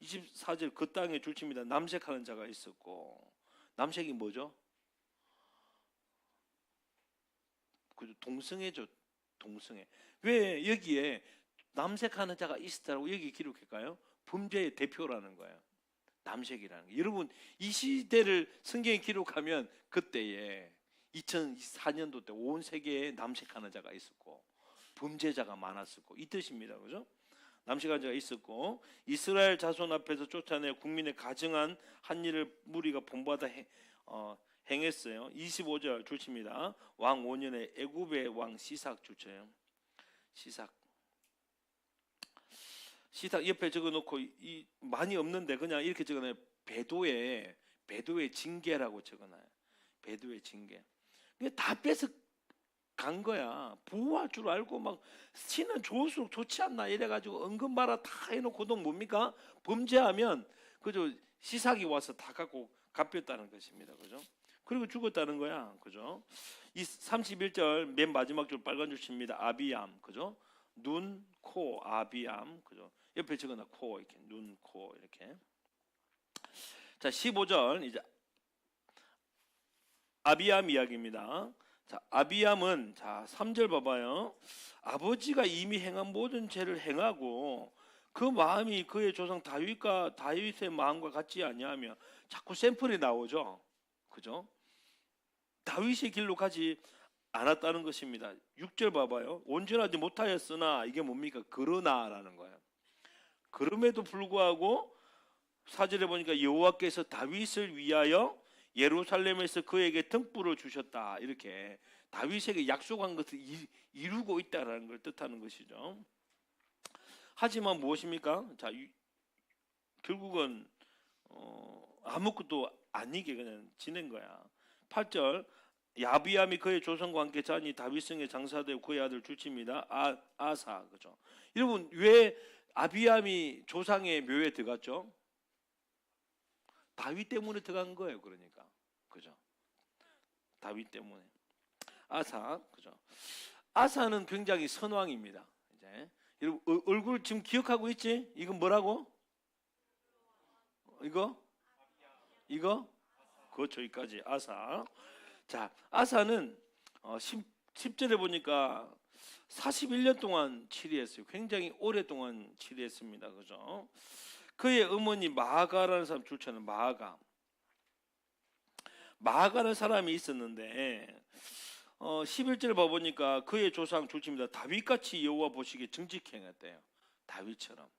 24절 그 땅에 줄칩니다. 남색하는 자가 있었고, 남색이 뭐죠? 그죠? 동성애죠, 동성애. 왜 여기에 남색하는 자가 있었다고 여기 기록할까요? 범죄의 대표라는 거예요. 남색이라는 거. 여러분 이 시대를 성경에 기록하면 그때에 2004년도 때 온 세계에 남색하는 자가 있었고 범죄자가 많았었고 이 뜻입니다. 그죠? 남색하는 자가 있었고 이스라엘 자손 앞에서 쫓아내 국민의 가증한 한 일을 무리가 본받아 행했어요. 25절 주칩니다. 왕 5년에 애굽의 왕 시삭 주쳐요. 시삭 옆에 적어놓고 많이 없는데 그냥 이렇게 적어놔요. 배도의 징계라고 적어놔요. 배도의 징계. 다 뺏어 간 거야. 부할 줄 알고 막 신은 좋을수록 좋지 않나 이래가지고 은근 말아 다 해놓고도 뭡니까? 범죄하면 그저 시삭이 와서 다 갖고 갚였다는 것입니다. 그죠? 그리고 죽었다는 거야. 그죠? 이 31절 맨 마지막 줄 빨간 줄 칩니다. 아비암. 그죠? 눈, 코, 아비암. 그죠? 옆에 적어놔. 코 이렇게 눈, 코 이렇게. 자, 15절 이제 아비암 이야기입니다. 자, 아비암은 자, 3절 봐봐요. 아버지가 이미 행한 모든 죄를 행하고 그 마음이 그의 조상 다윗의 마음과 같지 아니하며 자꾸 샘플이 나오죠. 그죠? 다윗의 길로 가지 않았다는 것입니다. 6절 봐봐요. 온전하지 못하였으나 이게 뭡니까? 그러나라는 거예요. 그럼에도 불구하고 4절에 보니까 여호와께서 다윗을 위하여 예루살렘에서 그에게 등불을 주셨다. 이렇게 다윗에게 약속한 것을 이루고 있다라는 걸 뜻하는 것이죠. 하지만 무엇입니까? 자, 결국은 아무것도 아니게 그냥 지낸 거야. 8절 야비암이 그의 조상과 함께 자니 다윗성에 장사되고 그의 아들 주칩니다. 아사. 그죠? 여러분 왜 아비암이 조상의 묘에 들어갔죠? 다윗 때문에 들어간 거예요. 그러니까 그죠? 다윗 때문에. 아사. 그죠? 아사는 굉장히 선왕입니다. 이제 여러분 얼굴 지금 기억하고 있지? 이건 뭐라고? 이거? 그렇죠. 여기까지 아사. 자, 아사는 10절에 보니까 41년 동안 치리했어요. 굉장히 오랫동안 치리했습니다. 그죠? 그의 어머니 마아가라는 사람 줄쳐는 마아가라는 사람이 있었는데 11절 봐보니까 그의 조상 줄칩니다. 다윗같이 여호와 보시기에 정직히 행했대요. 다윗처럼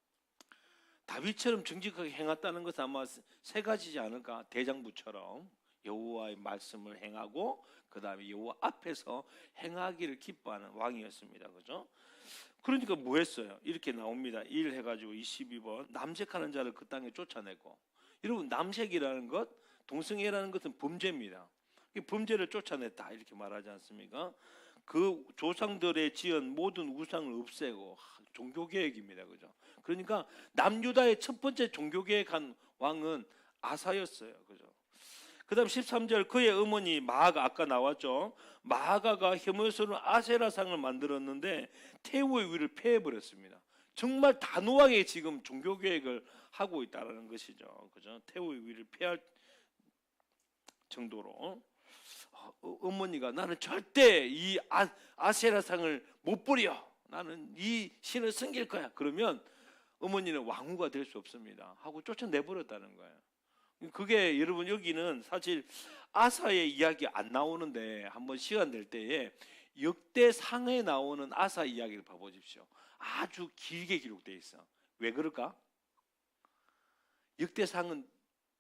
정직하게 행했다는 것은 아마 세 가지지 않을까? 대장부처럼 여호와의 말씀을 행하고 그 다음에 여호와 앞에서 행하기를 기뻐하는 왕이었습니다. 그죠? 그러니까 뭐 했어요? 이렇게 나옵니다. 1 해가지고 22번 남색하는 자를 그 땅에 쫓아내고. 여러분 남색이라는 것, 동성애라는 것은 범죄입니다. 범죄를 쫓아냈다 이렇게 말하지 않습니까? 그 조상들의 지은 모든 우상을 없애고 종교개혁입니다. 그죠? 그러니까 남유다의 첫 번째 종교개혁한 왕은 아사였어요. 그죠? 그 다음 13절 그의 어머니 마아가 아까 나왔죠. 마아가가 혐오스러운 아세라상을 만들었는데 태우의 위를 폐해버렸습니다. 정말 단호하게 지금 종교개혁을 하고 있다는 것이죠. 그죠? 태우의 위를 폐할 정도로 어머니가 나는 절대 이 아세라상을 못 버려. 나는 이 신을 섬길 거야. 그러면 어머니는 왕후가 될 수 없습니다. 하고 쫓아내버렸다는 거예요. 그게 여러분 여기는 사실 아사의 이야기 안 나오는데 한번 시간 될 때에 역대상에 나오는 아사 이야기를 봐보십시오. 아주 길게 기록되어 있어. 왜 그럴까? 역대상은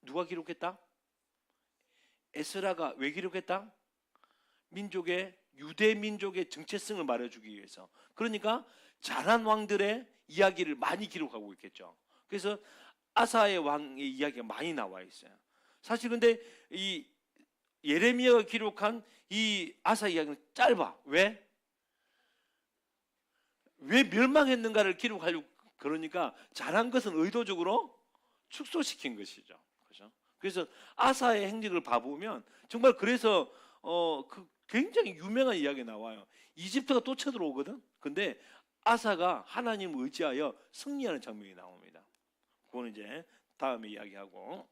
누가 기록했다? 에스라가 왜 기록했다? 민족의 유대 민족의 정체성을 말해주기 위해서. 그러니까 잘한 왕들의 이야기를 많이 기록하고 있겠죠. 그래서 아사의 왕의 이야기가 많이 나와 있어요. 사실 근데 이 예레미야가 기록한 이 아사 이야기는 짧아. 왜 멸망했는가를 기록하려고. 그러니까 잘한 것은 의도적으로 축소시킨 것이죠. 그죠? 그래서 아사의 행적을 봐보면 정말 그래서 굉장히 유명한 이야기 나와요. 이집트가 또 쳐들어오거든. 근데 아사가 하나님을 의지하여 승리하는 장면이 나옵니다. 그거는 이제 다음에 이야기하고.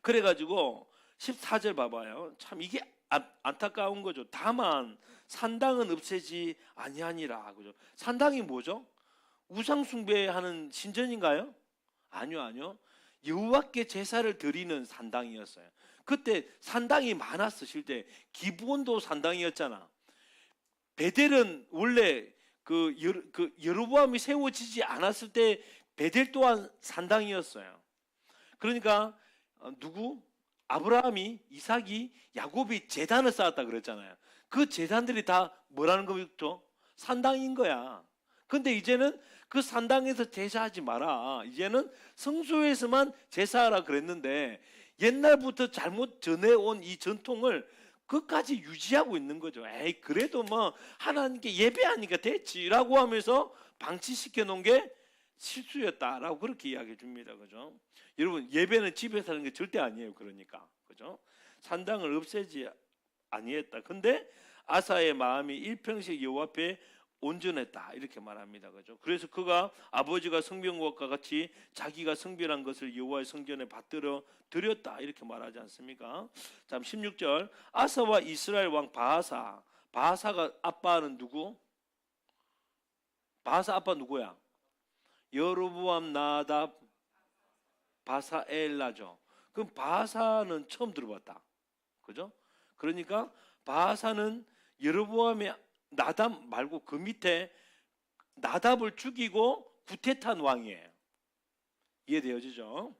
그래가지고 14절 봐봐요. 참 이게 안타까운 거죠. 다만 산당은 없애지 아니하니라. 그죠? 산당이 뭐죠? 우상 숭배하는 신전인가요? 아니요. 여호와께 제사를 드리는 산당이었어요. 그때 산당이 많았으실 때 기브온도 산당이었잖아. 베델은 원래 그 여로보암이 세워지지 않았을 때 베델 또한 산당이었어요. 그러니까 누구? 아브라함이, 이삭이, 야곱이 제단을 쌓았다 그랬잖아요. 그 제단들이 다 뭐라는 거죠? 산당인 거야. 근데 이제는 그 산당에서 제사하지 마라. 이제는 성소에서만 제사하라 그랬는데 옛날부터 잘못 전해온 이 전통을 끝까지 유지하고 있는 거죠. 에이, 그래도 뭐 하나님께 예배하니까 됐지라고 하면서 방치시켜 놓은 게 실수였다라고 그렇게 이야기해 줍니다. 그죠? 여러분, 예배는 집에서 하는 게 절대 아니에요. 그러니까. 그죠? 산당을 없애지 아니했다. 근데 아사의 마음이 일평생 여호와 앞에 온전했다 이렇게 말합니다. 그죠? 그래서 그가 아버지가 성별한 것과 같이 자기가 성별한 것을 여호와의 성전에 받들어 드렸다 이렇게 말하지 않습니까? 자, 16절. 아사와 이스라엘 왕 바하사. 바하사가 아빠는 누구? 바하사 아빠 누구야? 여로보암, 나답, 바사엘라죠. 그럼 바하사는 처음 들어봤다. 그죠? 그러니까 바하사는 여로보암의 나답 말고 그 밑에 나답을 죽이고 구테탄 왕이에요. 이해되어지죠?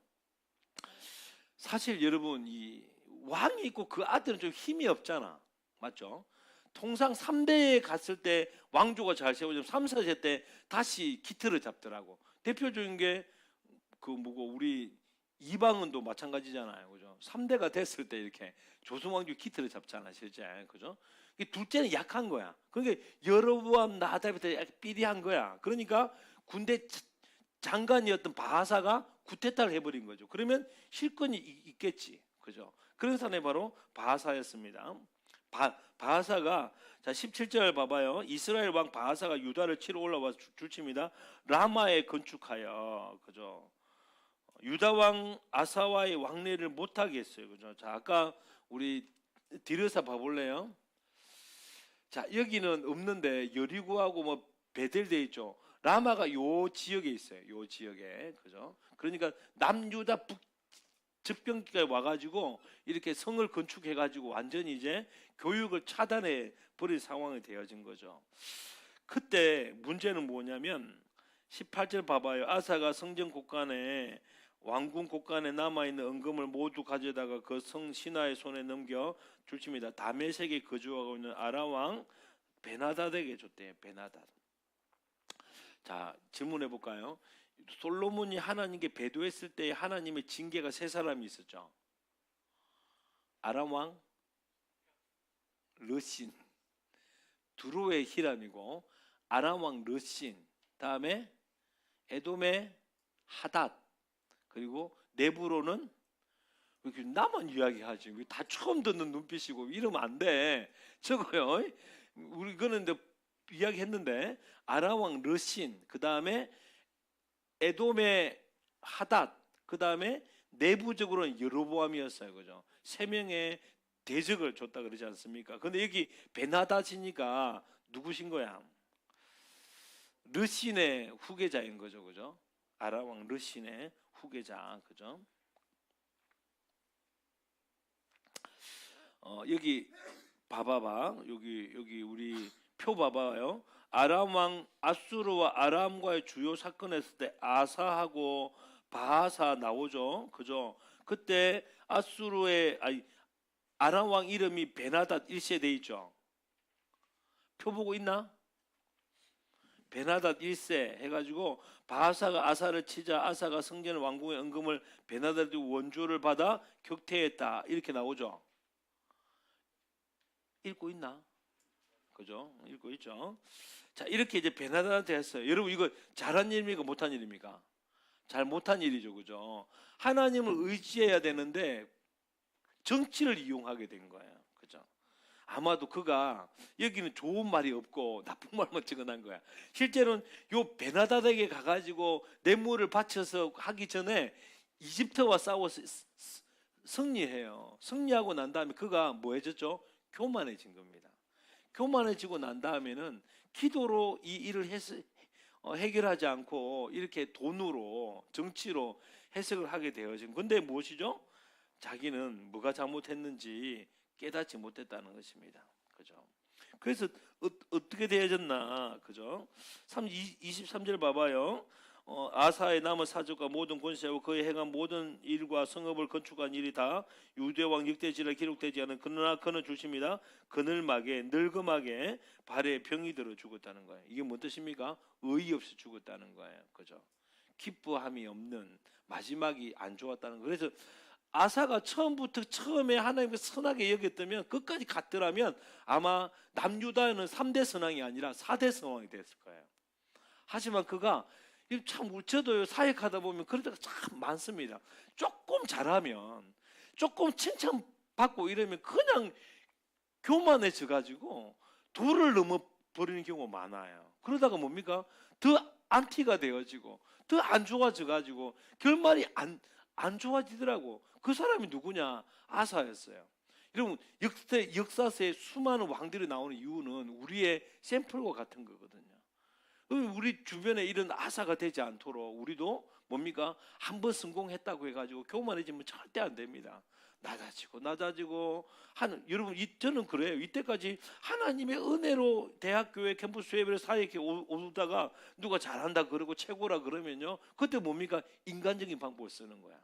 사실 여러분, 이 왕이 있고 그 아들은 좀 힘이 없잖아. 맞죠? 통상 3대에 갔을 때 왕조가 잘 세워지면 3, 4세 때 다시 기틀을 잡더라고. 대표적인 게 그 뭐고 우리 이방은도 마찬가지잖아요. 그죠? 3대가 됐을 때 이렇게 조선왕조 기틀을 잡잖아, 실제. 그죠? 둘째는 약한 거야. 그러니까 여로보암 나답이 약간 삐리한 거야. 그러니까 군대 장관이었던 바하사가 구테타를 해버린 거죠. 그러면 실권이 있겠지. 그죠? 그런 사람이 바로 바하사였습니다. 바하사가 자 17절 봐봐요. 이스라엘 왕 바하사가 유다를 치러 올라와서 줄칩니다. 라마에 건축하여. 그죠? 유다 왕 아사와의 왕래를 못하게 했어요. 그죠? 자, 아까 우리 디르사 봐볼래요? 자, 여기는 없는데 여리고하고 뭐 베델 돼 있죠. 라마가 요 지역에 있어요. 요 지역에. 그죠? 그러니까 남유다 북 적병기가 와가지고 이렇게 성을 건축해가지고 완전히 이제 교육을 차단해 버린 상황이 되어진 거죠. 그때 문제는 뭐냐면 18절 봐봐요. 아사가 성전 곳간에 왕궁 곳간에 남아있는 은금을 모두 가져다가 그 성 신하의 손에 넘겨 줄칩니다. 다메섹에 거주하고 있는 아람 왕 베나다드에게 줬대요. 베나다드. 자, 질문해 볼까요? 솔로몬이 하나님께 배도했을 때 하나님의 징계가 세 사람이 있었죠. 아람 왕 르신, 두로의 히람이고 아람 왕 르신, 다음에 에돔의 하닷, 그리고 네부로는 이렇게 나만 이야기하지. 다 처음 듣는 눈빛이고 이러면 안 돼. 저거요. 우리 이거는 이야기했는데 아람 왕 르신, 그 다음에 에돔의 하닷, 그 다음에 내부적으로는 여로보암이었어요. 그죠? 세 명의 대적을 줬다 그러지 않습니까? 근데 여기 베나다시니까 누구신 거야? 르신의 후계자인 거죠. 그죠? 아람 왕 르신의 후계자. 그죠? 여기 봐봐봐. 여기 우리 표 봐봐요. 아람 왕 아수르와 아람과의 주요 사건했을 때 아사하고 바하사 나오죠. 그죠? 그때 아람 왕 이름이 베나닷 1세대 있죠. 표 보고 있나? 베나닷 1세 해가지고 바하사가 아사를 치자 아사가 성전 왕궁의 은금을 베나닷이 원조를 받아 격퇴했다 이렇게 나오죠. 읽고 있나? 그죠? 읽고 있죠. 자, 이렇게 이제 베나닷한테 했어요. 여러분 이거 잘한 일입니까? 못한 일입니까? 잘 못한 일이죠. 그죠? 하나님을 의지해야 되는데 정치를 이용하게 된 거예요. 그죠? 아마도 그가 여기는 좋은 말이 없고 나쁜 말만 적어놓은 거야. 실제로는 요 베나닷에게 가가지고 뇌물을 바쳐서 하기 전에 이집트와 싸워서 승리해요. 승리하고 난 다음에 그가 뭐 해졌죠? 교만해진 겁니다. 교만해지고 난 다음에는 기도로 이 일을 해결하지 않고 이렇게 돈으로 정치로 해석을 하게 되어진. 근데 무엇이죠? 자기는 뭐가 잘못했는지 깨닫지 못했다는 것입니다. 그죠? 그래서 어떻게 되어졌나? 그죠? 23절 봐봐요. 아사의 남은 사적과 모든 권세와 그의 행한 모든 일과 성읍을 건축한 일이 다 유대왕 역대지에 기록되지 않은 그러나 그는 주십니다. 그늘막에 늙음하게 발에 병이 들어 죽었다는 거예요. 이게 뭔 뜻입니까? 의의 없이 죽었다는 거예요. 그죠? 기뻐함이 없는 마지막이 안 좋았다는 거예요. 그래서 아사가 처음에 하나님을 선하게 여겼다면 끝까지 갔더라면 아마 남유다는 3대 선왕이 아니라 4대 선왕이 됐을 거예요. 하지만 그가 참 저도 사역하다 보면 그런 데가 참 많습니다. 조금 잘하면 조금 칭찬받고 이러면 그냥 교만해져 가지고 도를 넘어버리는 경우가 많아요. 그러다가 뭡니까? 더 안티가 되어지고 더 안 좋아져 가지고 결말이 안 좋아지더라고. 그 사람이 누구냐? 아사였어요. 여러분 역사서에 수많은 왕들이 나오는 이유는 우리의 샘플과 같은 거거든요. 우리 주변에 이런 아사가 되지 않도록 우리도 뭡니까? 한번 성공했다고 해가지고 교만해지면 절대 안 됩니다. 낮아지고 하는 여러분 저는 그래요. 이때까지 하나님의 은혜로 대학교에 캠퍼스 예배를 사이에 오다가 누가 잘한다 그러고 최고라 그러면요 그때 뭡니까? 인간적인 방법을 쓰는 거야.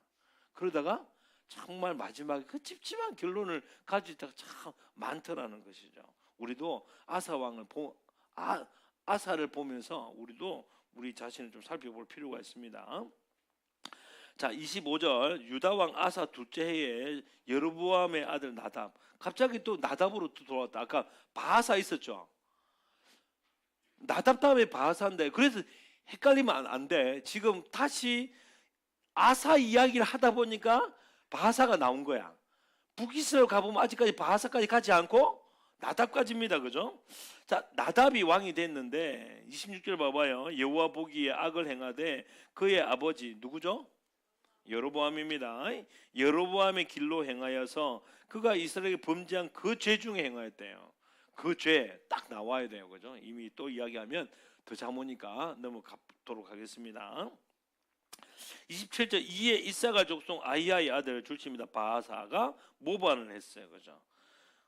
그러다가 정말 마지막에 그 찝찝한 결론을 가질 때가 참 많더라는 것이죠. 우리도 아사를 보면서 우리도 우리 자신을 좀 살펴볼 필요가 있습니다. 자, 25절 유다왕 아사 둘째 해에 여로보암의 아들 나답. 갑자기 또 나답으로 또 돌아왔다. 아까 바하사 있었죠. 나답 다음에 바하사인데 그래서 헷갈리면 안 돼. 지금 다시 아사 이야기를 하다 보니까 바하사가 나온 거야. 북이스라엘 가보면 아직까지 바하사까지 가지 않고 나답까지입니다. 그죠? 자, 나답이 왕이 됐는데 26절 봐봐요. 여호와 보기에 악을 행하되 그의 아버지 누구죠? 여로보암입니다. 여로보암의 길로 행하여서 그가 이스라엘에 범죄한 그 죄 중에 행하였대요. 그 죄 딱 나와야 돼요. 그죠? 이미 또 이야기하면 더 잠오니까 넘어가도록 하겠습니다. 27절 이에 이사가 족속 아이야의 아들 줄칩니다. 바하사가 모반을 했어요. 그죠?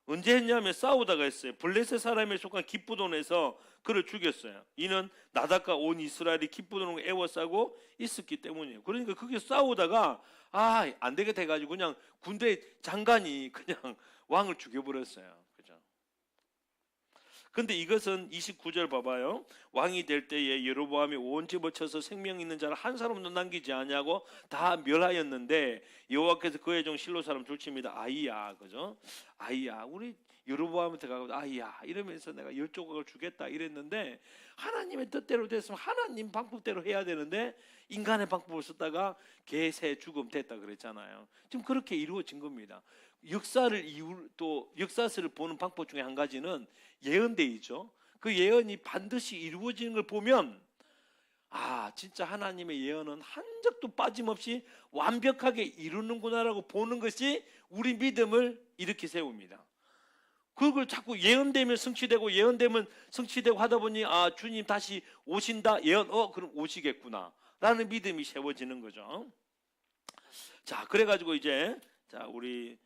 언제 했냐면 싸우다가 했어요. 블레셋 사람에 속한 기쁘돈에서 그를 죽였어요. 이는 나답과 온 이스라엘이 기쁘돈을 애워싸고 있었기 때문이에요. 그러니까 그게 싸우다가 안 되겠다 해가지고 그냥 군대 장관이 그냥 왕을 죽여버렸어요. 그죠? 근데 이것은 29절 봐봐요. 왕이 될 때에 여로보암이 온 집을 쳐서 생명 있는 자를 한 사람도 남기지 아니하고 다 멸하였는데 여호와께서 그의 종 실로 사람 둘칩니다. 아이야, 그죠? 아이야, 우리 여로보암한테 가고 아이야 이러면서 내가 10조각을 주겠다 이랬는데 하나님의 뜻대로 됐으면 하나님 방법대로 해야 되는데 인간의 방법을 썼다가 개새 죽음 됐다 그랬잖아요. 지금 그렇게 이루어진 겁니다. 역사서를 보는 방법 중에 한 가지는 예언대이죠. 그 예언이 반드시 이루어지는 걸 보면 진짜 하나님의 예언은 한 적도 빠짐없이 완벽하게 이루는구나라고 보는 것이 우리 믿음을 이렇게 세웁니다. 그걸 자꾸 예언되면 성취되고 예언되면 성취되고 하다 보니 주님 다시 오신다 예언 그럼 오시겠구나 라는 믿음이 세워지는 거죠. 자, 그래가지고 이제 우리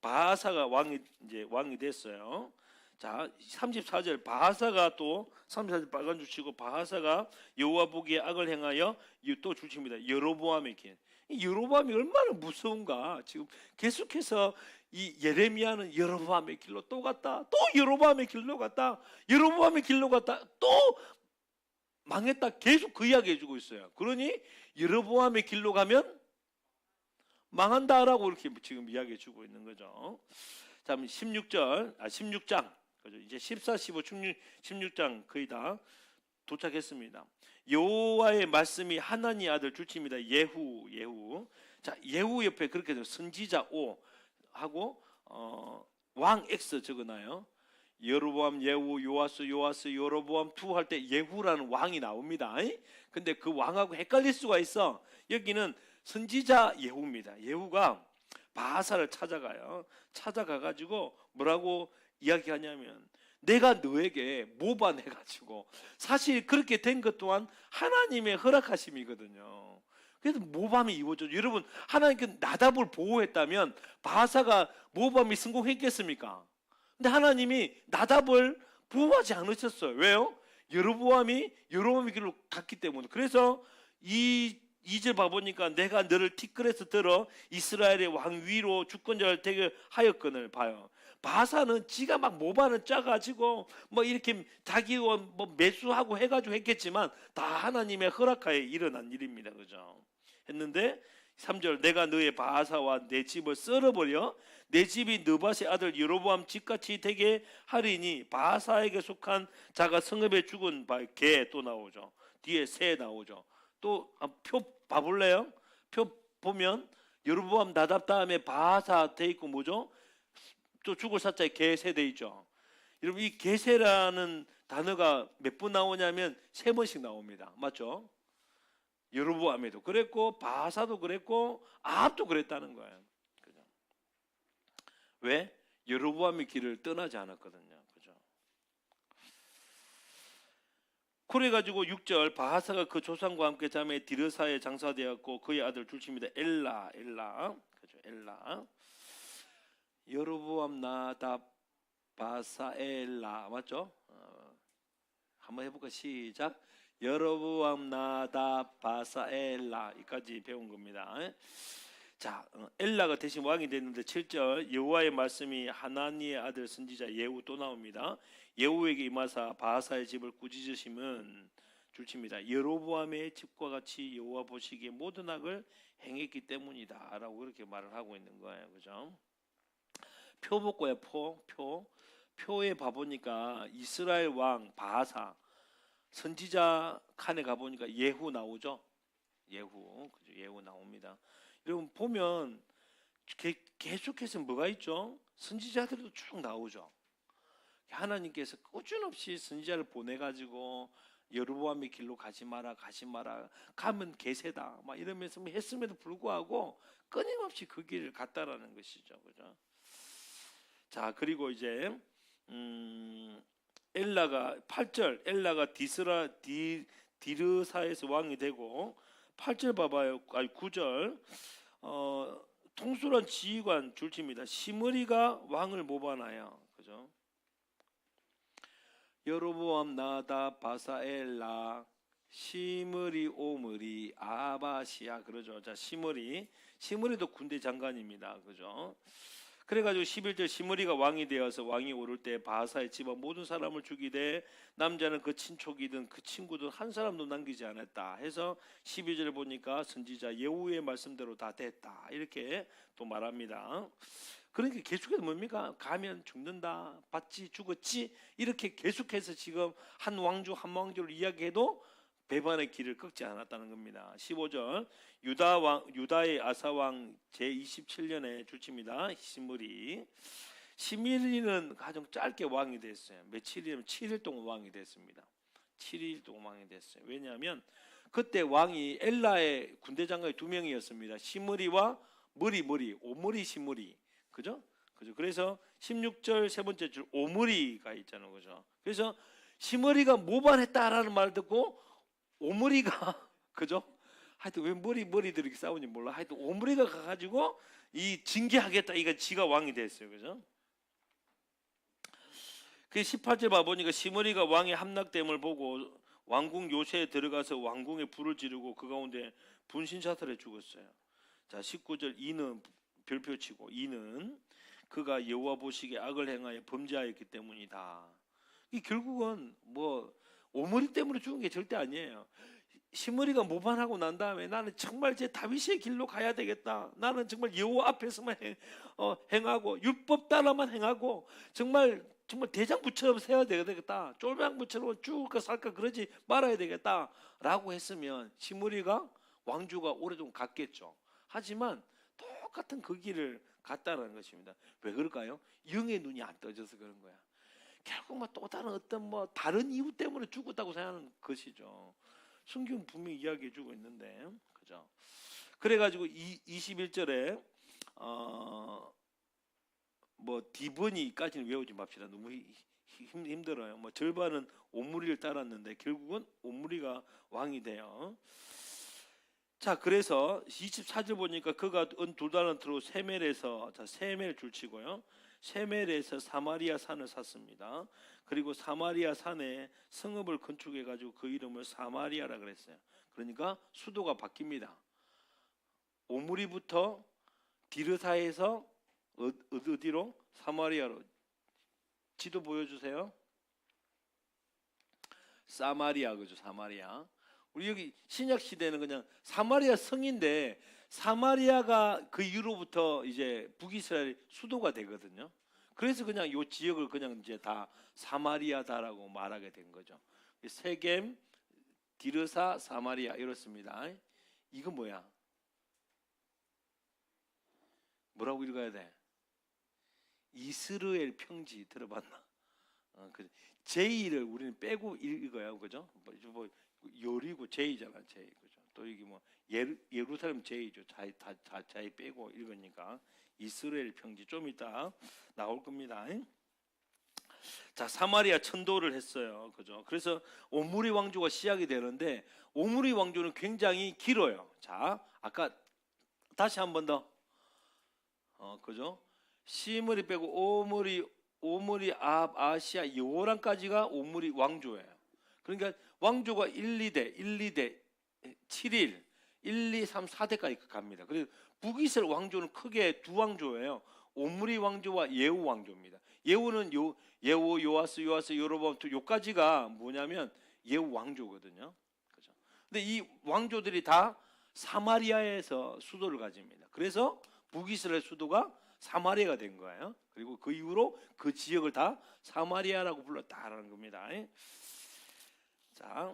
바하사가 왕이 됐어요. 자, 34절 바하사가 또 34절 빨간 줄치고 바하사가 여호와 보기에 악을 행하여 또 줄칩니다. 여로보암의 길. 여로보암이 얼마나 무서운가. 지금 계속해서 이 예레미야는 여로보암의 길로 또 갔다, 또 여로보암의 길로 갔다, 여로보암의 길로 갔다, 또 망했다, 계속 그 이야기 해주고 있어요. 그러니 여로보암의 길로 가면 망한다라고 이렇게 지금 이야기해 주고 있는 거죠. 자, 16장 그죠? 이제 14, 15, 16장 거의 다 도착했습니다. 여호와의 말씀이 하나니 아들 줄칩니다. 예후. 자, 예후 옆에 그렇게 해서 선지자 O 하고 왕 X 적어놔요. 여로보암, 예후, 요아스, 여로보암 2 할 때 예후라는 왕이 나옵니다. 근데 그 왕하고 헷갈릴 수가 있어. 여기는 선지자 예후입니다. 예후가 바하사를 찾아가요. 찾아가가지고 뭐라고 이야기하냐면, 내가 너에게 모반해가지고, 사실 그렇게 된 것 또한 하나님의 허락하심이거든요. 그래서 모범이 이루어져. 여러분, 하나님께 나답을 보호했다면 바하사가 모범이 성공했겠습니까? 근데 하나님이 나답을 보호하지 않으셨어요. 왜요? 여로보암이 길로 갔기 때문에. 그래서 2절 봐보니까 내가 너를 티끌에서 들어 이스라엘의 왕 위로 주권자를 되게 하였거늘 봐요. 바하사는 지가 막 모반을 짜가지고 뭐 이렇게 자기 뭐 매수하고 해가지고 했겠지만 다 하나님의 허락하에 일어난 일입니다. 그죠? 했는데 3절 내가 너의 바하사와 내 집을 썰어버려 내 집이 느밧의 아들 여로보암 집같이 되게 하리니, 바하사에게 속한 자가 성읍에 죽은 바 개 또 나오죠. 뒤에 새 나오죠. 또 표 봐볼래요? 표 보면 여로보암 나답 다음에 바하사 돼 있고 뭐죠? 또 죽을 사자에 개새 돼 있죠. 여러분, 이 개새라는 단어가 몇 번 나오냐면 3번씩 나옵니다. 맞죠? 여로보암에도 그랬고 바하사도 그랬고 아합도 그랬다는 거예요. 그죠? 왜? 여로보암의 길을 떠나지 않았거든요. 그죠? 그래가지고 6절 바하사가 그 조상과 함께 잠에 디르사에 장사되었고 그의 아들 둘째입니다. 엘라. 그죠? 엘라. 여로보암 나답 바사 엘라. 맞죠? 한번 해볼까? 시작. 여로보암 나답 바사 엘라. 이까지 배운 겁니다. 자, 엘라가 대신 왕이 됐는데 7절 여호와의 말씀이 하나니의 아들 선지자 예후 또 나옵니다. 예후에게 임하사 바하사의 집을 꾸짖으심은 줄칩니다. 여로보암의 집과 같이 여호와 보시기에 모든 악을 행했기 때문이다 라고 그렇게 말을 하고 있는 거예요. 그죠? 표 볼거예요. 표에 봐보니까 이스라엘 왕 바하사, 선지자 칸에 가보니까 예후 나오죠. 예후 나옵니다. 여러분 보면 계속해서 뭐가 있죠? 선지자들도 쭉 나오죠. 하나님께서 꾸준없이 선지자를 보내가지고 여로보암의 길로 가지 마라 가면 개새다 막 이러면서 했음에도 불구하고 끊임없이 그 길을 갔다라는 것이죠. 그죠? 자, 그리고 이제 엘라가 8절 엘라가 디르사에서 왕이 되고 8절 봐봐요. 9절 통솔한 지휘관 줄칩니다. 시므리가 왕을 모반하여. 그죠? 여로보암 나답 바사 엘라 시므리 오므리 아바시아. 그러죠. 자, 시므리도 군대 장관입니다. 그죠? 그래가지고 11절 시므리가 왕이 되어서 왕이 오를 때 바하사의 집안 모든 사람을 죽이되 남자는 그 친족이든 그 친구든 한 사람도 남기지 않았다 해서 12절 보니까 선지자 예후의 말씀대로 다 됐다 이렇게 또 말합니다. 그러니까 계속해서 뭡니까? 가면 죽는다, 받지 죽었지 이렇게 계속해서 지금 한 왕주를 이야기해도 배반의 길을 꺾지 않았다는 겁니다. 15절 유다의 아사왕 제27년에 줄칩니다. 시므리는 가장 짧게 왕이 됐어요. 며칠이면 7일 동안 왕이 됐습니다. 7일 동안 왕이 됐어요. 왜냐하면 그때 왕이 엘라의 군대 장관이 2명이었습니다. 시므리와 오므리 시므리. 그죠? 그래서 16절 세 번째 줄 오므리가 있잖아요. 그죠? 그래서 시므리가 모반했다라는 말 듣고 오므리가 그죠? 하여튼 왜 머리들이 싸우는지 몰라. 하여튼 오므리가 가가지고 이 징계하겠다. 이거 지가 왕이 됐어요. 그죠? 그 18절 봐보니까 시므리가 왕의 함락됨을 보고 왕궁 요새에 들어가서 왕궁에 불을 지르고 그 가운데 분신사살해 죽었어요. 자, 19절 이는 별표치고 이는 그가 여호와 보시기에 악을 행하여 범죄하였기 때문이다. 이 결국은 뭐 오므리 때문에 죽은 게 절대 아니에요. 시므리가 모반하고 난 다음에 나는 정말 제 다윗의 길로 가야 되겠다. 나는 정말 여호와 앞에서만 행하고 율법 따라만 행하고 정말 대장부처럼 세워야 되겠다. 쫄병부처럼 죽을까 살까 그러지 말아야 되겠다라고 했으면 시므리가 왕주가 오래동안 갔겠죠. 하지만 똑같은 그 길을 갔다는 것입니다. 왜 그럴까요? 영의 눈이 안 떠져서 그런 거야. 결국 뭐 또 다른 어떤 뭐 다른 이유 때문에 죽었다고 생각하는 것이죠. 성경 분명히 이야기해 주고 있는데, 그죠? 그래가지고 21절에 뭐 디버니까지는 외우지 맙시다. 너무 힘들어요. 뭐 절반은 옴므리를 따랐는데 결국은 옴므리가 왕이 돼요. 자, 그래서 24절 보니까 그가 은 두 달란트로 세멜에서, 자, 세멜 줄치고요. 세멜에서 사마리아 산을 샀습니다. 그리고 사마리아 산에 성읍을 건축해 가지고 그 이름을 사마리아라 그랬어요. 그러니까 수도가 바뀝니다. 오므리부터 디르사에서 어디로? 사마리아로. 지도 보여주세요. 사마리아, 그죠? 사마리아. 우리 여기 신약 시대는 그냥 사마리아 성인데 사마리아가 그 이후로부터 이제 북이스라엘 수도가 되거든요. 그래서 그냥 요 지역을 그냥 이제 다 사마리아다라고 말하게 된 거죠. 세겜, 디르사, 사마리아 이렇습니다. 이거 뭐야? 뭐라고 읽어야 돼? 이스라엘 평지 들어봤나? 제이를 우리는 빼고 읽어요, 그죠? 뭐 요리고 제이잖아, 제이, 그죠? 또 이게 뭐 예루살렘 제이죠. 자이 빼고 읽으니까 이스라엘 평지 좀 이따 나올 겁니다. 자, 사마리아 천도를 했어요, 그죠? 그래서 오므리 왕조가 시작이 되는데 오므리 왕조는 굉장히 길어요. 자, 아까 다시 한 번 더, 그죠? 시므리 빼고 오므리, 아시아, 요란까지가 오므리 왕조예요. 그러니까 왕조가 1, 2대, 7일, 1, 2, 3, 4대까지 갑니다. 그래서 북이스라엘 왕조는 크게 두 왕조예요. 오므리 왕조와 예후 왕조입니다. 예후는 예후, 요아스, 여로보암 요까지가 뭐냐면 예후 왕조거든요. 그죠? 근데 이 왕조들이 다 사마리아에서 수도를 가집니다. 그래서 북이스라엘 수도가 사마리아가 된 거예요. 그리고 그 이후로 그 지역을 다 사마리아라고 불렀다라는 겁니다. 자,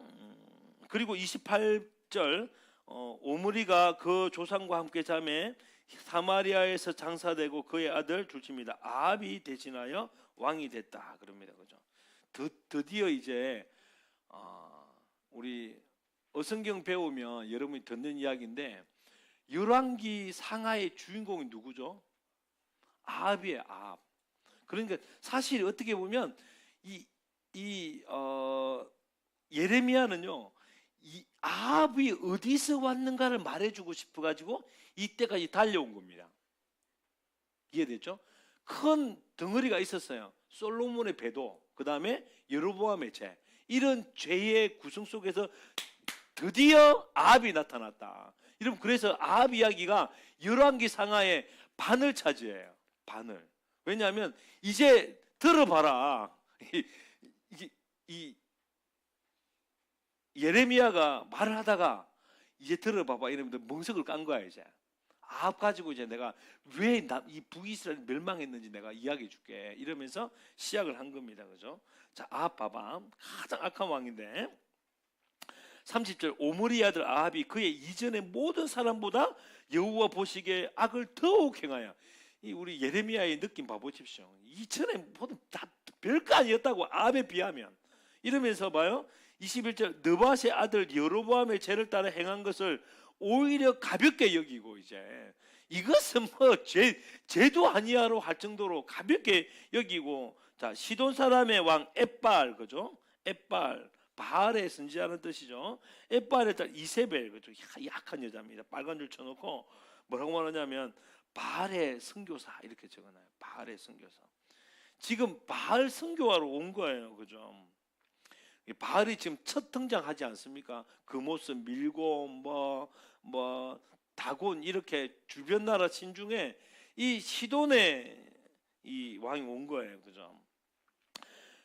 그리고 28절 오므리가 그 조상과 함께 자매 사마리아에서 장사되고 그의 아들 둘째입니다. 아합이 대신하여 왕이 됐다 그럽니다. 그죠? 드디어 이제 우리 어성경 배우면 여러분이 듣는 이야기인데 열왕기 상하의 주인공이 누구죠? 아합이에요. 아합. 그러니까 사실 어떻게 보면 예레미야는요, 이 아합이 어디서 왔는가를 말해주고 싶어가지고 이때까지 달려온 겁니다. 이해됐죠? 큰 덩어리가 있었어요. 솔로몬의 배도, 그 다음에 여로보암의 죄, 이런 죄의 구성 속에서 드디어 아합이 나타났다. 여러분, 그래서 아합 이야기가 열왕기 상하의 반을 차지해요. 반을. 왜냐하면 이제 들어봐라. 이 예레미야가 말을 하다가 이제 들어봐봐 이러면서 멍석을 깐 거야. 이제 아합 가지고 이제 내가 왜 이 북이스라엘 멸망했는지 내가 이야기해 줄게 이러면서 시작을 한 겁니다. 그죠? 자, 아합 봐봐. 가장 악한 왕인데 30절 오므리 아들 아합이 그의 이전의 모든 사람보다 여호와 보시기에 악을 더욱 행하여. 이 우리 예레미야의 느낌 봐보십시오. 이전에 모든 다 별거 아니었다고 아합에 비하면. 이러면서 봐요. 21절 느밧의 아들 여로보암의 죄를 따라 행한 것을 오히려 가볍게 여기고 이제 이것은 뭐 죄도 아니야로 할 정도로 가볍게 여기고. 자, 시돈 사람의 왕 엣발, 그죠? 엣발, 바알의 선지자는 뜻이죠. 엣발의 딸 이세벨, 그죠? 약한 여자입니다. 빨간 줄 쳐놓고 뭐라고 말하냐면 바알의 선교사 이렇게 적어놔요. 바알의 선교사. 지금 바알 선교하러 온 거예요, 그죠? 바알이 지금 첫 등장하지 않습니까? 그 모습 밀고 다곤 이렇게 주변 나라 친 중에 이 시돈의 이 왕이 온 거예요. 그죠?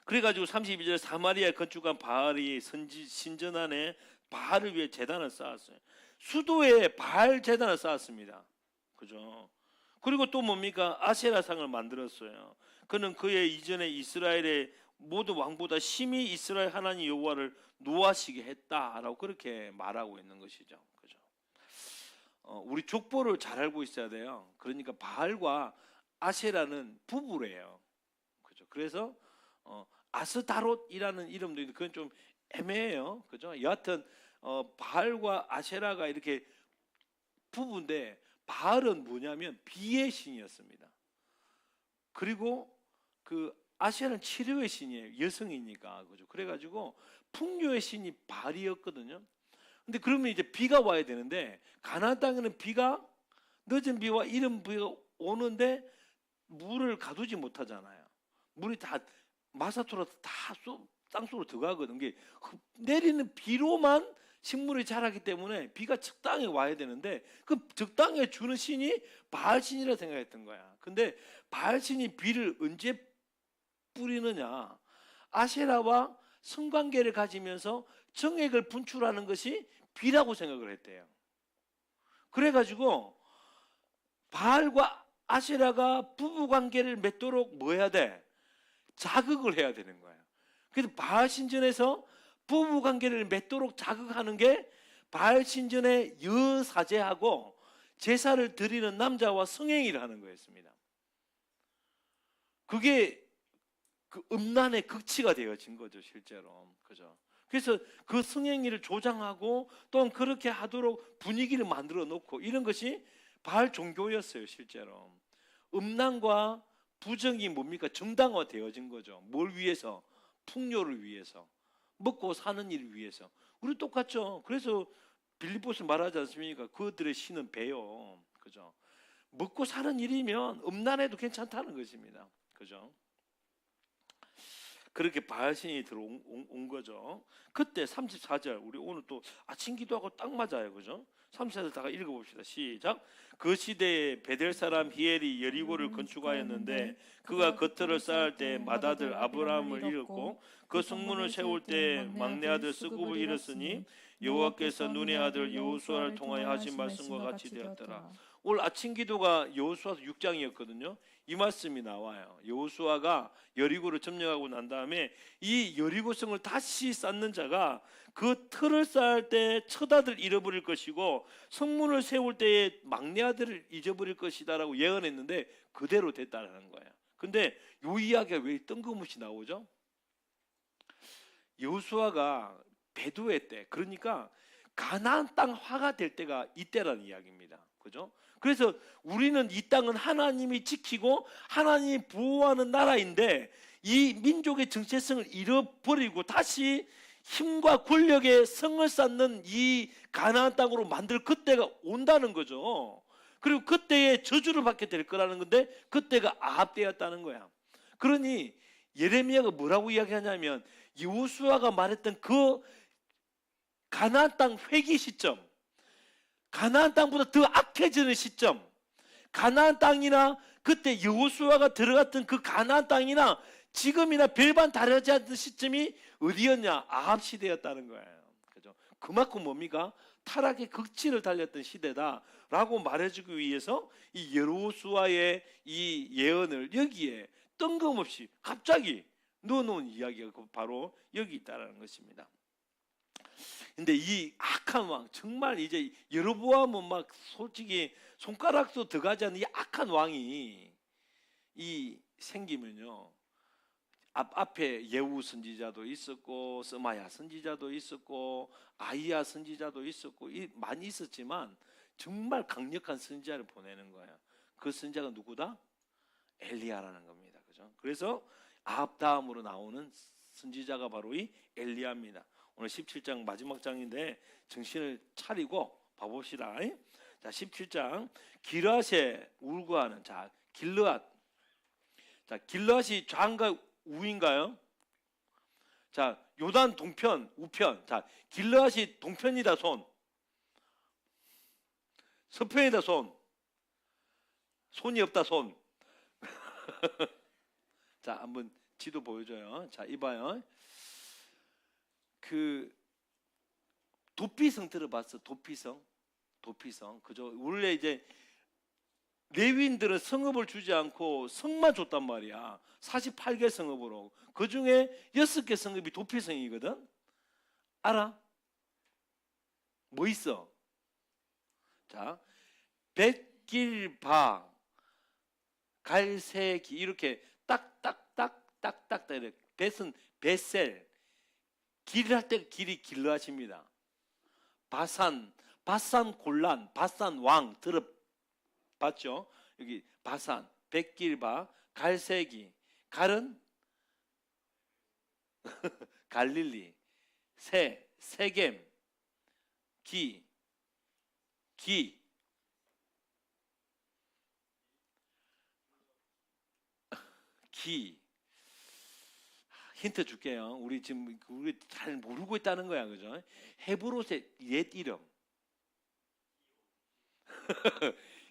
그래가지고 32절 사마리아에 건축한 바알이 신전 안에 바알을 위해 제단을 쌓았어요. 수도에 바알 제단을 쌓았습니다. 그죠? 그리고 또 뭡니까? 아세라상을 만들었어요. 그는 그의 이전에 이스라엘의 모든 왕보다 심히 이스라엘 하나님 여호와를 노하시게 했다라고 그렇게 말하고 있는 것이죠. 그죠? 우리 족보를 잘 알고 있어야 돼요. 그러니까 바알과 아세라는 부부래요. 그죠? 그래서 아스타롯이라는 이름도 있는데 그건 좀 애매해요. 그죠? 여하튼 바알과 아세라가 이렇게 부부인데 바알은 뭐냐면 비의 신이었습니다. 그리고 그 아세라는 치료의 신이에요. 여성이니까. 그죠? 그래가지고 풍요의 신이 바알이었거든요. 근데 그러면 이제 비가 와야 되는데 가나안 땅에는 비가 늦은 비와 이른 비가 오는데 물을 가두지 못하잖아요. 물이 다 마사토라 다 땅속으로 들어가거든. 이게 내리는 비로만 식물이 자라기 때문에 비가 적당히 와야 되는데 그 적당히 주는 신이 바알 신이라 생각했던 거야. 근데 바알 신이 비를 언제 뿌리느냐? 아세라와 성관계를 가지면서 정액을 분출하는 것이 비라고 생각을 했대요. 그래가지고 바알과 아세라가 부부 관계를 맺도록 뭐 해야 돼? 자극을 해야 되는 거예요. 그래서 바알 신전에서 부부 관계를 맺도록 자극하는 게 바알 신전의 여사제하고 제사를 드리는 남자와 성행위를 하는 거였습니다. 그게 그 음란의 극치가 되어진 거죠, 실제로. 그죠? 그래서 그 성행위를 조장하고 또한 그렇게 하도록 분위기를 만들어 놓고 이런 것이 바알 종교였어요, 실제로. 음란과 부정이 뭡니까? 정당화 되어진 거죠. 뭘 위해서? 풍요를 위해서. 먹고 사는 일을 위해서. 우리 똑같죠. 그래서 빌립보서 말하지 않습니까? 그들의 신은 배요. 그죠? 먹고 사는 일이면 음란해도 괜찮다는 것입니다. 그죠? 그렇게 바알신이 들어온 거죠. 그때 34절 우리 오늘 또 아침 기도하고 딱 맞아요. 그죠? 34절 다가 읽어봅시다. 시작. 그 시대에 베델 사람 히엘이 여리고를 건축하였는데 그가 겉을 쌓을 때 맏아들 아브라함을 잃었고 그 성문을 세울 때 막내 아들 스굽을 잃었으니 여호와께서 눈의 아들 여호수아를 통하여 하신 말씀과 같이 되었더라. 오늘 아침 기도가 여호수아서 6장이었거든요. 이 말씀이 나와요. 여호수아가 여리고를 점령하고 난 다음에 이 여리고성을 다시 쌓는 자가 그 틀을 쌓을 때 첫아들 잃어버릴 것이고 성문을 세울 때에 막내 아들을 잊어버릴 것이다라고 예언했는데 그대로 됐다는 거예요. 근데 이 이야기가 왜 뜬금없이 나오죠? 여호수아가 베두에 때, 그러니까 가나안 땅 화가 될 때가 이때라는 이야기입니다. 그죠? 그래서 우리는 이 땅은 하나님이 지키고 하나님이 보호하는 나라인데 이 민족의 정체성을 잃어버리고 다시 힘과 권력의 성을 쌓는 이 가나안 땅으로 만들 그때가 온다는 거죠. 그리고 그때에 저주를 받게 될 거라는 건데 그때가 아합 때였다는 거야. 그러니 예레미야가 뭐라고 이야기하냐면 여호수아가 말했던 그 가나안 땅 회기 시점, 가나안 땅보다 더 악해지는 시점, 가나안 땅이나 그때 여호수아가 들어갔던 그 가나안 땅이나 지금이나 별반 다르지 않는 시점이 어디였냐? 아합 시대였다는 거예요. 그죠? 그만큼 뭡니까? 타락의 극치를 달렸던 시대다라고 말해주기 위해서 이 여호수아의 이 예언을 여기에 뜬금없이 갑자기 넣어놓은 이야기가 바로 여기 있다는 것입니다. 근데 이 악한 왕, 정말 이제 여로보암은 막 솔직히 손가락도 들어가지 않는 이 악한 왕이 이 생기면요, 앞에 예후 선지자도 있었고 스마야 선지자도 있었고 아이야 선지자도 있었고 많이 있었지만 정말 강력한 선지자를 보내는 거예요. 그 선지자가 누구다? 엘리야라는 겁니다. 그죠? 그래서 아합 다음으로 나오는 선지자가 바로 이 엘리야입니다. 오늘 17장 마지막 장인데 정신을 차리고 봐봅시다. 자, 17장 길앗에 울고하는, 자, 길르앗. 자, 길르앗이 좌인가 우인가요? 자, 요단 동편, 우편. 자, 길르앗이 동편이다 손, 서편이다 손, 손이 없다 손. 자, 한번 지도 보여줘요. 자, 이봐요. 그 도피성 들어봤어? 도피성? 도피성. 그죠? 원래 이제 레위인들은 성읍을 주지 않고 성만 줬단 말이야. 48개 성읍으로. 그 중에 6개 성읍이 도피성이거든. 알아? 뭐 있어? 자, 벳길바, 갈세기 이렇게 딱딱딱딱딱 이렇게. 벳은 벳셀. 길을 할 때 길이 길러하십니다. 바산 골란, 바산 왕 들어봤죠? 여기 바산, 벳길바, 갈세기, 갈은 갈릴리, 세겜, 기 힌트 줄게요. 우리 지금 우리 잘 모르고 있다는 거야, 그죠? 헤브롯의 옛 이름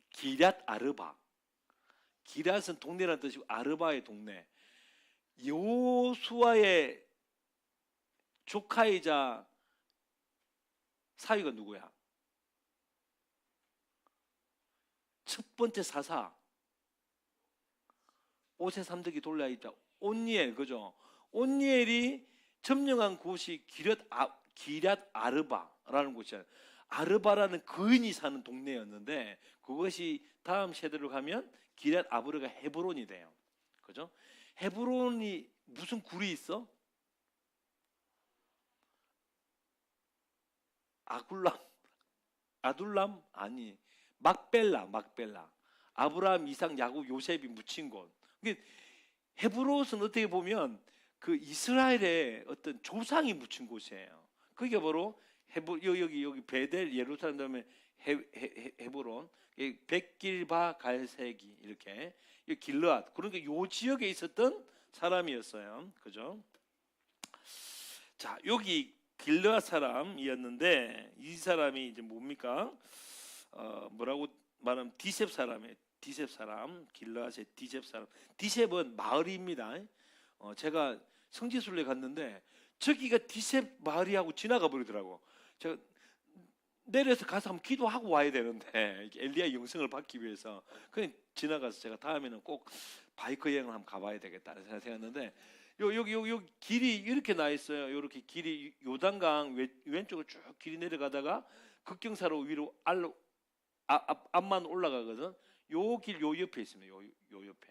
기럇 아르바. 기럇은 동네라는 뜻이고 아르바의 동네. 여호수아의 조카이자 사위가 누구야? 첫 번째 사사 오세 삼덕이 돌려 있다. 온니엘, 그죠? 온니엘이 점령한 곳이 기럇 아르바라는 곳이잖아요. 아르바라는 거인이 사는 동네였는데 그것이 다음 세대로 가면 기럇 아브르가 헤브론이 돼요. 그죠? 헤브론이 무슨 굴이 있어? 아둘람 아니, 막벨라. 아브라함, 이삭, 야곱, 요셉이 묻힌 곳. 헤브론은 어떻게 보면 그 이스라엘의 어떤 조상이 묻힌 곳이에요. 그게 바로 여기 베델, 예루살렘 다음에 헤브론, 벳길바, 갈세기 이렇게 길르앗. 그러니까 요 지역에 있었던 사람이었어요. 그죠? 자, 여기 길르앗 사람이었는데 이 사람이 이제 뭡니까? 뭐라고 말하면 디셉 사람이에요. 디셉 사람, 길르앗의 디셉 사람. 디셉은 마을입니다. 제가 성지순례 갔는데 저기가 디셉 마을이하고 지나가 버리더라고. 제가 내려서 가서 한번 기도하고 와야 되는데 엘리야 영성을 받기 위해서 그냥 지나가서 제가 다음에는 꼭 바이크 여행을 한번 가봐야 되겠다 생각했는데 여기 길이 이렇게 나 있어요. 이렇게 길이 요단강 왼쪽을 쭉 길이 내려가다가 급경사로 위로 앞만 올라가거든. 요 길 요 옆에 있습니다. 요 옆에.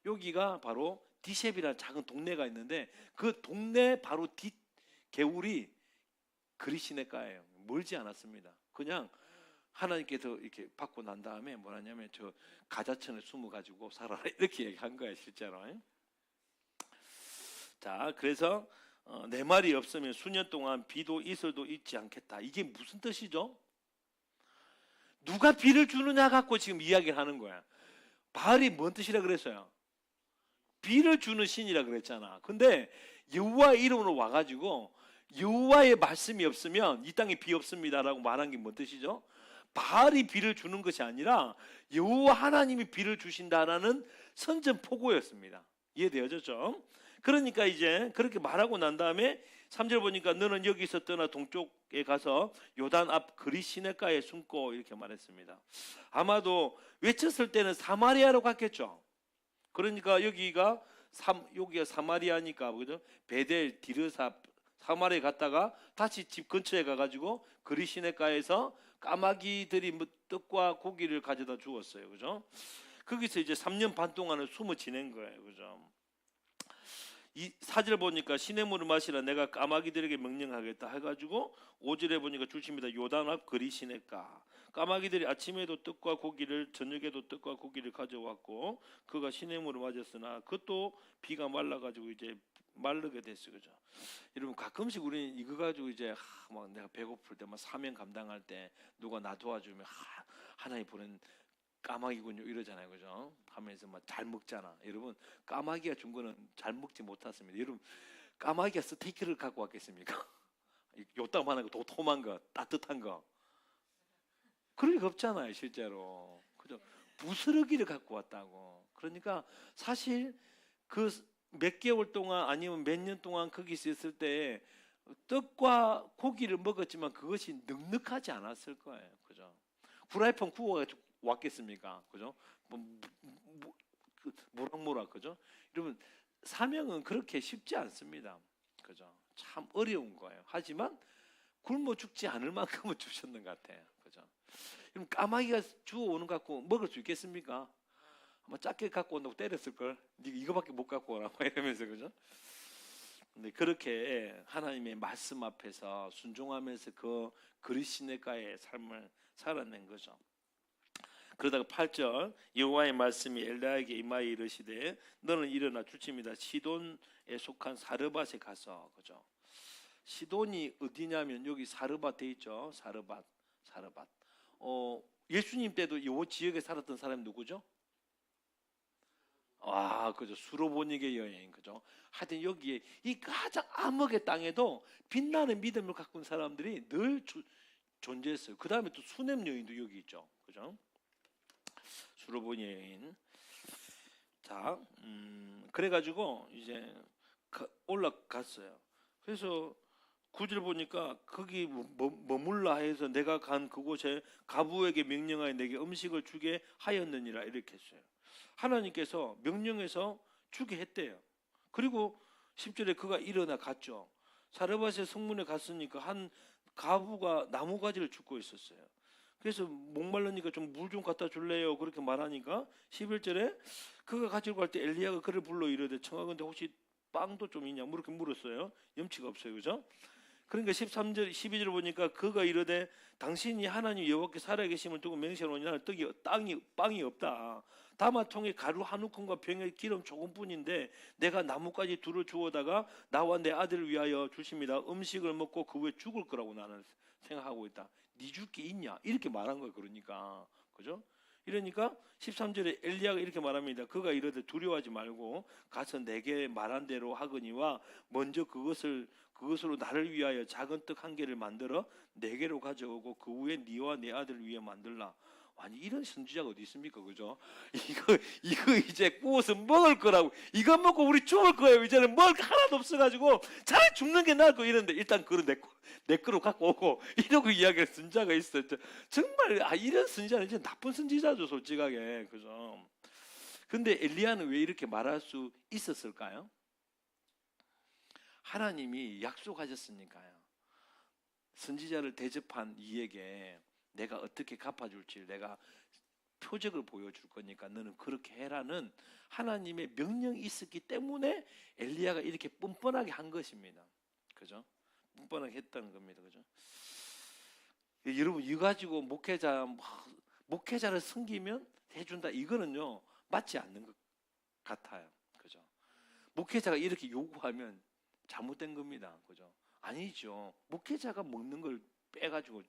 여기가 바로 디셉이라는 작은 동네가 있는데 그 동네 바로 뒷 개울이 그리시네가예요. 멀지 않았습니다. 그냥 하나님께서 이렇게 받고 난 다음에 뭐라냐면 저 가자천에 숨어 가지고 살아라 이렇게 얘기한 거예요, 실제로. 자, 그래서 내 말이 없으면 수년 동안 비도 이슬도 있지 않겠다. 이게 무슨 뜻이죠? 누가 비를 주느냐 갖고 지금 이야기를 하는 거야. 바알이 뭔 뜻이라 그랬어요? 비를 주는 신이라 그랬잖아. 근데 여호와의 이름으로 와가지고 여호와의 말씀이 없으면 이 땅에 비 없습니다라고 말한 게 뭔 뜻이죠? 바알이 비를 주는 것이 아니라 여호와 하나님이 비를 주신다라는 선전포고였습니다. 이해되어졌죠? 그러니까 이제 그렇게 말하고 난 다음에 3절 보니까 너는 여기서 떠나 동쪽에 가서 요단 앞 그리시네가에 숨고 이렇게 말했습니다. 아마도 외쳤을 때는 사마리아로 갔겠죠. 그러니까 여기가 사마리아니까 그죠? 베델, 디르사, 사마리아에 갔다가 다시 집 근처에 가가지고 그리시네가에서 까마귀들이 떡과 고기를 가져다 주었어요. 그죠? 거기서 이제 3년 반 동안을 숨어 지낸 거예요. 그죠? 이 4절 보니까 시냇물을 마시라 내가 까마귀들에게 명령하겠다 해가지고 5절에 보니까 주십니다. 요단 앞 그리시네가. 까마귀들이 아침에도 떡과 고기를 저녁에도 떡과 고기를 가져왔고 그가 시냇물을 맞았으나 그것도 비가 말라가지고 이제 마르게 됐어요. 그죠? 여러분 가끔씩 우리는 이거 가지고 이제 막 내가 배고플 때 막 사명 감당할 때 누가 나 도와주면 하나님 보낸 까마귀군요 이러잖아요. 그죠? 하면서 막 잘 먹잖아. 여러분 까마귀가 준 거는 잘 먹지 못했습니다. 여러분 까마귀가 스테이크를 갖고 왔겠습니까? 요따만한 거 도톰한 거 따뜻한 거 그럴 리가 없잖아요. 실제로. 그죠? 부스러기를 갖고 왔다고. 그러니까 사실 그 몇 개월 동안 아니면 몇 년 동안 거기 있을 때 떡과 고기를 먹었지만 그것이 넉넉하지 않았을 거예요. 그죠? 후라이팬 구워 왔겠습니까? 그죠? 모락모락 그죠? 여러분 사명은 그렇게 쉽지 않습니다. 그죠? 참 어려운 거예요. 하지만 굶어 죽지 않을 만큼은 주셨는 것 같아요. 그죠? 그럼 까마귀가 주워오는 것 갖고 먹을 수 있겠습니까? 아마 작게 갖고 온다고 때렸을 걸. 네가 이거밖에 못 갖고 오라고 이러면서 그죠? 근데 그렇게 하나님의 말씀 앞에서 순종하면서 그 그리스도인의 삶을 살아낸 거죠. 그러다가 8절 여호와의 말씀이 엘리야에게 임하여 이르시되 너는 일어나 주침이다 시돈에 속한 사르밧에 가서 그죠? 시돈이 어디냐면 여기 사르밧 돼 있죠. 사르밧. 예수님 때도 이 지역에 살았던 사람이 누구죠? 그죠. 수로보니게 여행, 그죠. 하여튼 여기에 이 가장 암흑의 땅에도 빛나는 믿음을 갖고 있는 사람들이 늘 존재했어요. 그 다음에 또 수넴 여인도 여기 있죠, 그죠. 수로보니 여인. 자, 그래가지고 이제 올라갔어요. 그래서 9절 보니까 거기 머물라 해서 내가 간 그곳에 가부에게 명령하여 내게 음식을 주게 하였느니라 이렇게 했어요. 하나님께서 명령해서 주게 했대요. 그리고 10절에 그가 일어나 갔죠. 사르밧의 성문에 갔으니까 한 가부가 나무가지를 줍고 있었어요. 그래서 목말르니까 좀 물 좀 갖다 줄래요? 그렇게 말하니까 11절에 그가 가지고 갈 때 엘리야가 그를 불러 이르되 청하건대 혹시 빵도 좀 있냐? 그렇게 물었어요. 염치가 없어요. 그죠? 그러니까 13절 12절 보니까 그가 이르되 당신이 하나님 여호와께 살아계심을 두고 맹세하노니 나는 빵이 없다. 다만 통에 가루 한 우큼과 병에 기름 조금뿐인데 내가 나뭇가지 둘을 주워다가 나와 내 아들을 위하여 주십니다. 음식을 먹고 그 후에 죽을 거라고 나는 생각하고 있다. 네 줄 게 있냐? 이렇게 말한 거예요. 그러니까 그죠? 이러니까 13절에 엘리야가 이렇게 말합니다. 그가 이르되 두려워하지 말고 가서 내게 말한 대로 하거니와 먼저 그것으로 나를 위하여 작은 떡 한 개를 만들어 내게로 가져오고 그 후에 네와 내 아들을 위해 만들라. 아니 이런 선지자가 어디 있습니까, 그죠? 이거 이제 구워서 먹을 거라고. 이거 먹고 우리 죽을 거예요. 이제는 먹을 거 하나도 없어가지고 차라리 죽는 게 나을 거 이런데 일단 그걸 내 거로 갖고 오고 이러고 이야기할 선지자가 있어요. 정말 이런 선지자는 이제 나쁜 선지자죠, 솔직하게, 그죠? 근데 엘리야는 왜 이렇게 말할 수 있었을까요? 하나님이 약속하셨으니까요. 선지자를 대접한 이에게 내가 어떻게 갚아줄지 내가 표적을 보여줄 거니까 너는 그렇게 해라는 하나님의 명령이 있었기 때문에 엘리야가 이렇게 뻔뻔하게 한 것입니다. 그죠? 뻔뻔하게 했다는 겁니다. 그죠? 여러분 이거 가지고 목회자를 섬기면 해준다 이거는요 맞지 않는 것 같아요. 그죠? 목회자가 이렇게 요구하면 잘못된 겁니다. 그죠? 아니죠. 목회자가 먹는 걸 빼가지고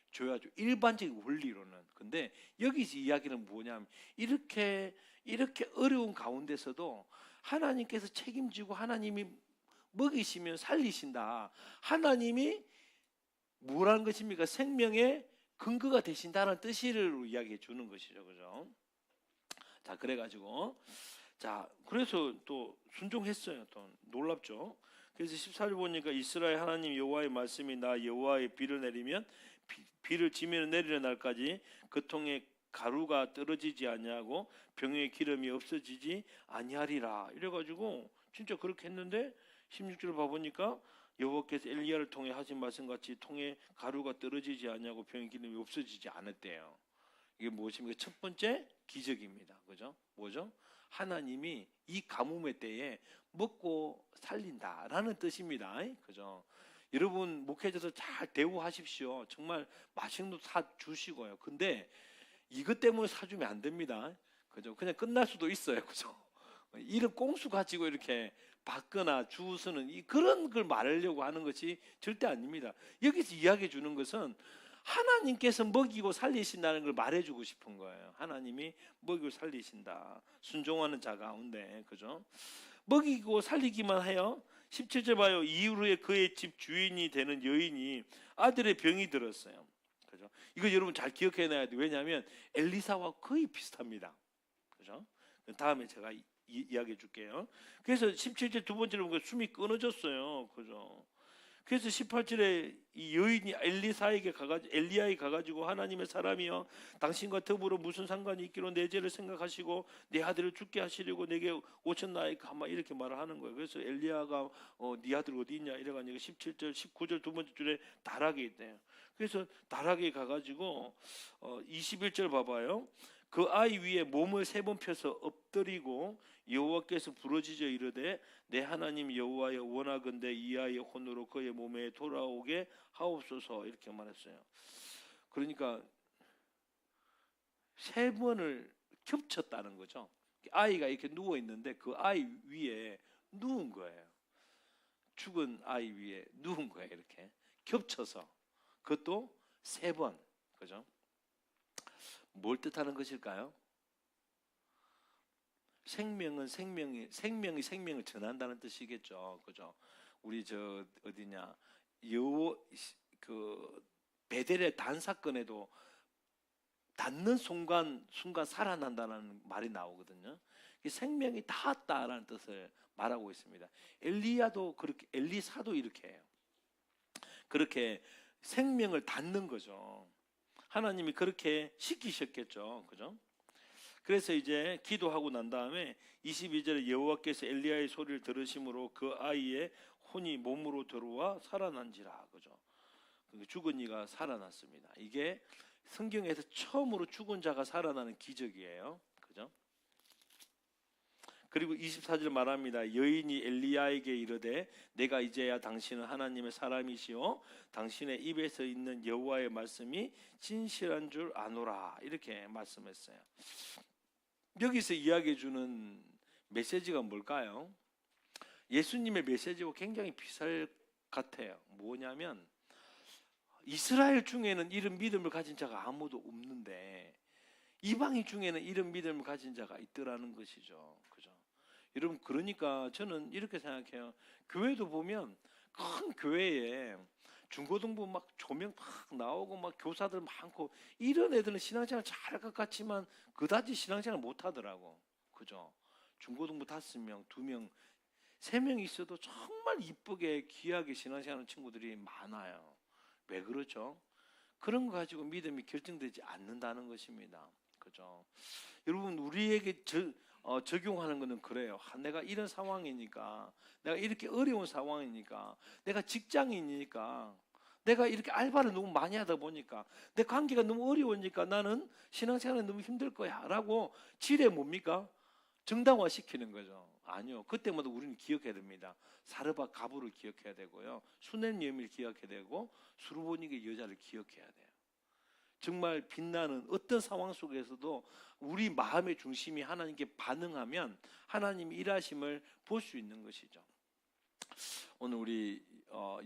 줘야죠. 일반적인 원리로는. 근데 여기서 이야기는 뭐냐면 이렇게 어려운 가운데서도 하나님께서 책임지고 하나님이 먹이시면 살리신다. 하나님이 뭐라는 것입니까? 생명의 근거가 되신다는 뜻을 이야기해 주는 것이죠. 그죠? 자, 그래가지고 자, 그래서 또 순종했어요. 또 놀랍죠. 그래서 14절 보니까 이스라엘 하나님 여호와의 말씀이 나 여호와의 비를 내리면 비를 지면에 내리는 날까지 그 통에 가루가 떨어지지 아니하고 병에 기름이 없어지지 아니하리라. 이래가지고 진짜 그렇게 했는데 16절을 봐보니까 여호와께서 엘리야를 통해 하신 말씀같이 통에 가루가 떨어지지 아니하고 병에 기름이 없어지지 않았대요. 이게 무엇입니까? 첫 번째 기적입니다. 그죠? 뭐죠? 하나님이 이 가뭄의 때에 먹고 살린다라는 뜻입니다. 그죠? 여러분 목회자도 잘 대우하십시오. 정말 맛있는 거 사주시고요. 근데 이것 때문에 사주면 안 됩니다. 그죠? 그냥 끝날 수도 있어요. 그죠? 이런 꽁수 가지고 이렇게 받거나 주서는 그런 걸 말하려고 하는 것이 절대 아닙니다. 여기서 이야기해 주는 것은 하나님께서 먹이고 살리신다는 걸 말해주고 싶은 거예요. 하나님이 먹이고 살리신다. 순종하는 자 가운데, 그죠? 먹이고 살리기만 해요. 17절 봐요. 이후에 그의 집 주인이 되는 여인이 아들의 병이 들었어요. 그죠? 이거 여러분 잘 기억해놔야 돼요. 왜냐하면 엘리사와 거의 비슷합니다. 그죠? 다음에 제가 이야기해 줄게요. 그래서 17절 두 번째로 보니까 숨이 끊어졌어요. 그죠? 그래서 18절에 이 여인이 엘리야에게 가가지고 하나님의 사람이여 당신과 더불어 무슨 상관이 있기로 내 죄를 생각하시고 내 아들을 죽게 하시려고 내게 오셨나이까 아마 이렇게 말을 하는 거예요. 그래서 엘리야가 네 아들 어디 있냐 이래가지고 17절 19절 두 번째 줄에 다락에 있대요. 그래서 다락에 가가지고 21절 봐봐요. 그 아이 위에 몸을 3번 펴서 엎드리고 여호와께서 부르짖어 이르되 내 하나님 여호와여 원하건대 이 아이의 혼으로 그의 몸에 돌아오게 하옵소서 이렇게 말했어요. 그러니까 3번을 겹쳤다는 거죠. 아이가 이렇게 누워 있는데 그 아이 위에 누운 거예요. 죽은 아이 위에 누운 거예요. 이렇게 겹쳐서 그것도 3번. 그죠? 뭘 뜻하는 것일까요? 생명은 생명이 생명을 전한다는 뜻이겠죠. 그죠? 우리 저 어디냐 그 베델의 단 사건에도 닿는 순간 살아난다는 말이 나오거든요. 생명이 닿았다라는 뜻을 말하고 있습니다. 엘리야도 그렇게 엘리사도 이렇게 해요. 그렇게 생명을 닿는 거죠. 하나님이 그렇게 시키셨겠죠. 그죠? 그래서 이제 기도하고 난 다음에 22절에 여호와께서 엘리야의 소리를 들으심으로 그 아이의 혼이 몸으로 들어와 살아난지라. 그죠? 죽은 이가 살아났습니다. 이게 성경에서 처음으로 죽은 자가 살아나는 기적이에요. 그죠? 그리고 24절 말합니다. 여인이 엘리야에게 이르되 내가 이제야 당신은 하나님의 사람이시오 당신의 입에서 있는 여호와의 말씀이 진실한 줄 아노라 이렇게 말씀했어요. 여기서 이야기해 주는 메시지가 뭘까요? 예수님의 메시지와 굉장히 비슷할 같아요. 뭐냐면 이스라엘 중에는 이런 믿음을 가진 자가 아무도 없는데 이방인 중에는 이런 믿음을 가진 자가 있더라는 것이죠. 그죠? 여러분 그러니까 저는 이렇게 생각해요. 교회도 보면 큰 교회에 중고등부 막 조명 막 나오고 막 교사들 많고 이런 애들은 신앙생활 잘할 것 같지만 그다지 신앙생활 못 하더라고. 그죠? 중고등부 5명, 2명, 3명 있어도 정말 이쁘게 귀하게 신앙생활하는 친구들이 많아요. 왜 그렇죠? 그런 거 가지고 믿음이 결정되지 않는다는 것입니다. 그죠? 여러분 우리에게 적용하는 것은 그래요. 내가 이런 상황이니까, 내가 이렇게 어려운 상황이니까, 내가 직장인이니까, 내가 이렇게 알바를 너무 많이 하다 보니까, 내 관계가 너무 어려우니까 나는 신앙생활이 너무 힘들 거야 라고 지레 뭡니까? 정당화 시키는 거죠. 아니요. 그때마다 우리는 기억해야 됩니다. 사르밧 가부를 기억해야 되고요. 수넴여미를 기억해야 되고 수르보닉의 여자를 기억해야 돼요. 정말 빛나는 어떤 상황 속에서도 우리 마음의 중심이 하나님께 반응하면 하나님이 일하심을 볼 수 있는 것이죠. 오늘 우리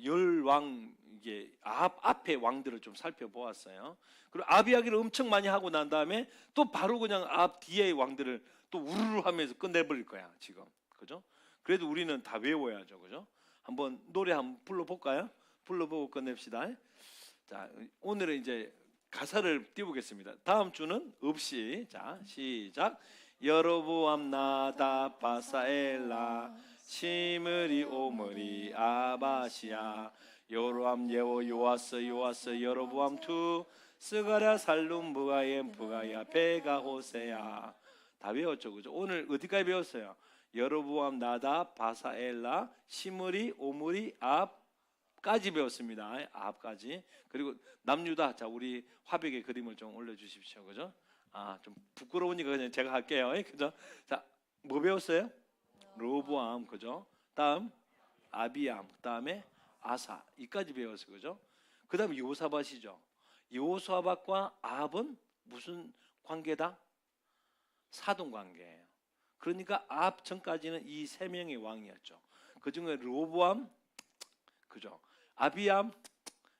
열왕 이게 아합 앞에 왕들을 좀 살펴보았어요. 그리고 아합 이야기를 엄청 많이 하고 난 다음에 또 바로 그냥 아합 뒤의 왕들을 또 우르르 하면서 끝내버릴 거야 지금. 그죠? 그래도 우리는 다 외워야죠. 그죠? 한번 노래 한번 불러볼까요? 불러보고 끝냅시다. 자, 오늘은 이제 가사를 띄우겠습니다. 다음 주는 없이. 자, 시작. 여로보암 나답 바사엘라 시므리 오므리 아바시야 요로암 예오 요아스 여로보암 투 스가랴 살룸 부가엠 부가야 베가 호세야. 다 외웠죠. 그죠? 오늘 어디까지 배웠어요? 여로보암 나답 바사엘라 시므리 오므리 아합까지 배웠습니다. 아합까지. 그리고 남유다. 자, 우리 화백의 그림을 좀 올려주십시오. 그죠? 좀 부끄러우니까 그냥 제가 할게요. 그죠? 자, 뭐 배웠어요? 로보암. 그죠? 다음 아비암. 그 다음에 아사. 이까지 배웠어요. 그죠? 그 다음에 요사밧이죠. 요사밧과 아합은 무슨 관계다? 사돈 관계예요. 그러니까 아합 전까지는 이 3명의 왕이었죠. 그 중에 로보암, 그죠? 아비암,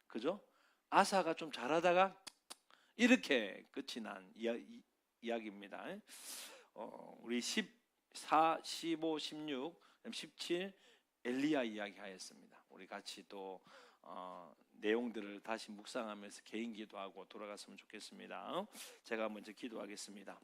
그죠? 아사가 좀 잘하다가 이렇게 끝이 난 이야기입니다. 우리 14, 15, 16, 17 엘리야 이야기하였습니다. 우리 같이 또 내용들을 다시 묵상하면서 개인 기도하고 돌아갔으면 좋겠습니다. 제가 먼저 기도하겠습니다.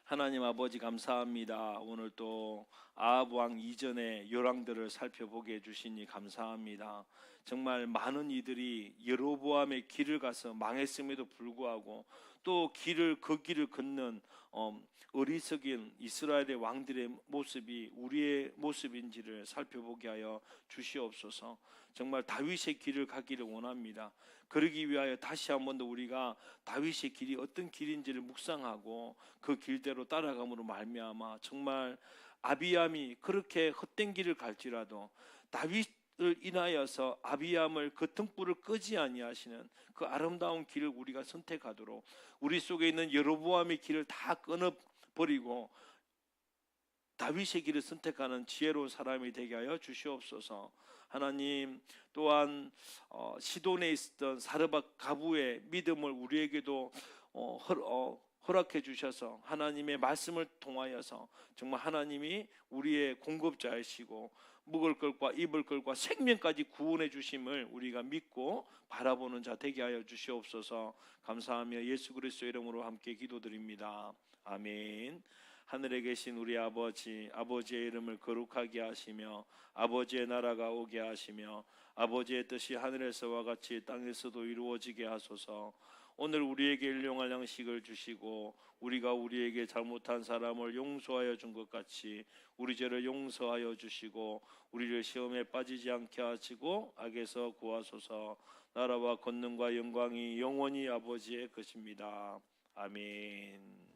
하나님 아버지 감사합니다. 오늘 또 아합 왕 이전의 열왕들을 살펴보게 해주시니 감사합니다. 정말 많은 이들이 여로보암의 길을 가서 망했음에도 불구하고 또 그 길을 걷는 어리석인 이스라엘의 왕들의 모습이 우리의 모습인지를 살펴보게 하여 주시옵소서. 정말 다윗의 길을 가기를 원합니다. 그러기 위하여 다시 한 번 더 우리가 다윗의 길이 어떤 길인지를 묵상하고 그 길대로 따라감으로 말미암아 정말 아비암이 그렇게 헛된 길을 갈지라도 다윗을 인하여서 아비암을 그 등불을 끄지 아니하시는 그 아름다운 길을 우리가 선택하도록 우리 속에 있는 여로보암의 길을 다 끊어버리고 다윗의 길을 선택하는 지혜로운 사람이 되게 하여 주시옵소서. 하나님 또한 시돈에 있었던 사르밧 가부의 믿음을 우리에게도 허락해 주셔서 하나님의 말씀을 통하여서 정말 하나님이 우리의 공급자이시고 먹을 것과 입을 것과 생명까지 구원해 주심을 우리가 믿고 바라보는 자 되게 하여 주시옵소서. 감사하며 예수 그리스도의 이름으로 함께 기도드립니다. 아멘. 하늘에 계신 우리 아버지, 아버지의 이름을 거룩하게 하시며 아버지의 나라가 오게 하시며 아버지의 뜻이 하늘에서와 같이 땅에서도 이루어지게 하소서. 오늘 우리에게 일용할 양식을 주시고 우리가 우리에게 잘못한 사람을 용서하여 준 것 같이 우리 죄를 용서하여 주시고 우리를 시험에 빠지지 않게 하시고 악에서 구하소서. 나라와 권능과 영광이 영원히 아버지의 것입니다. 아멘.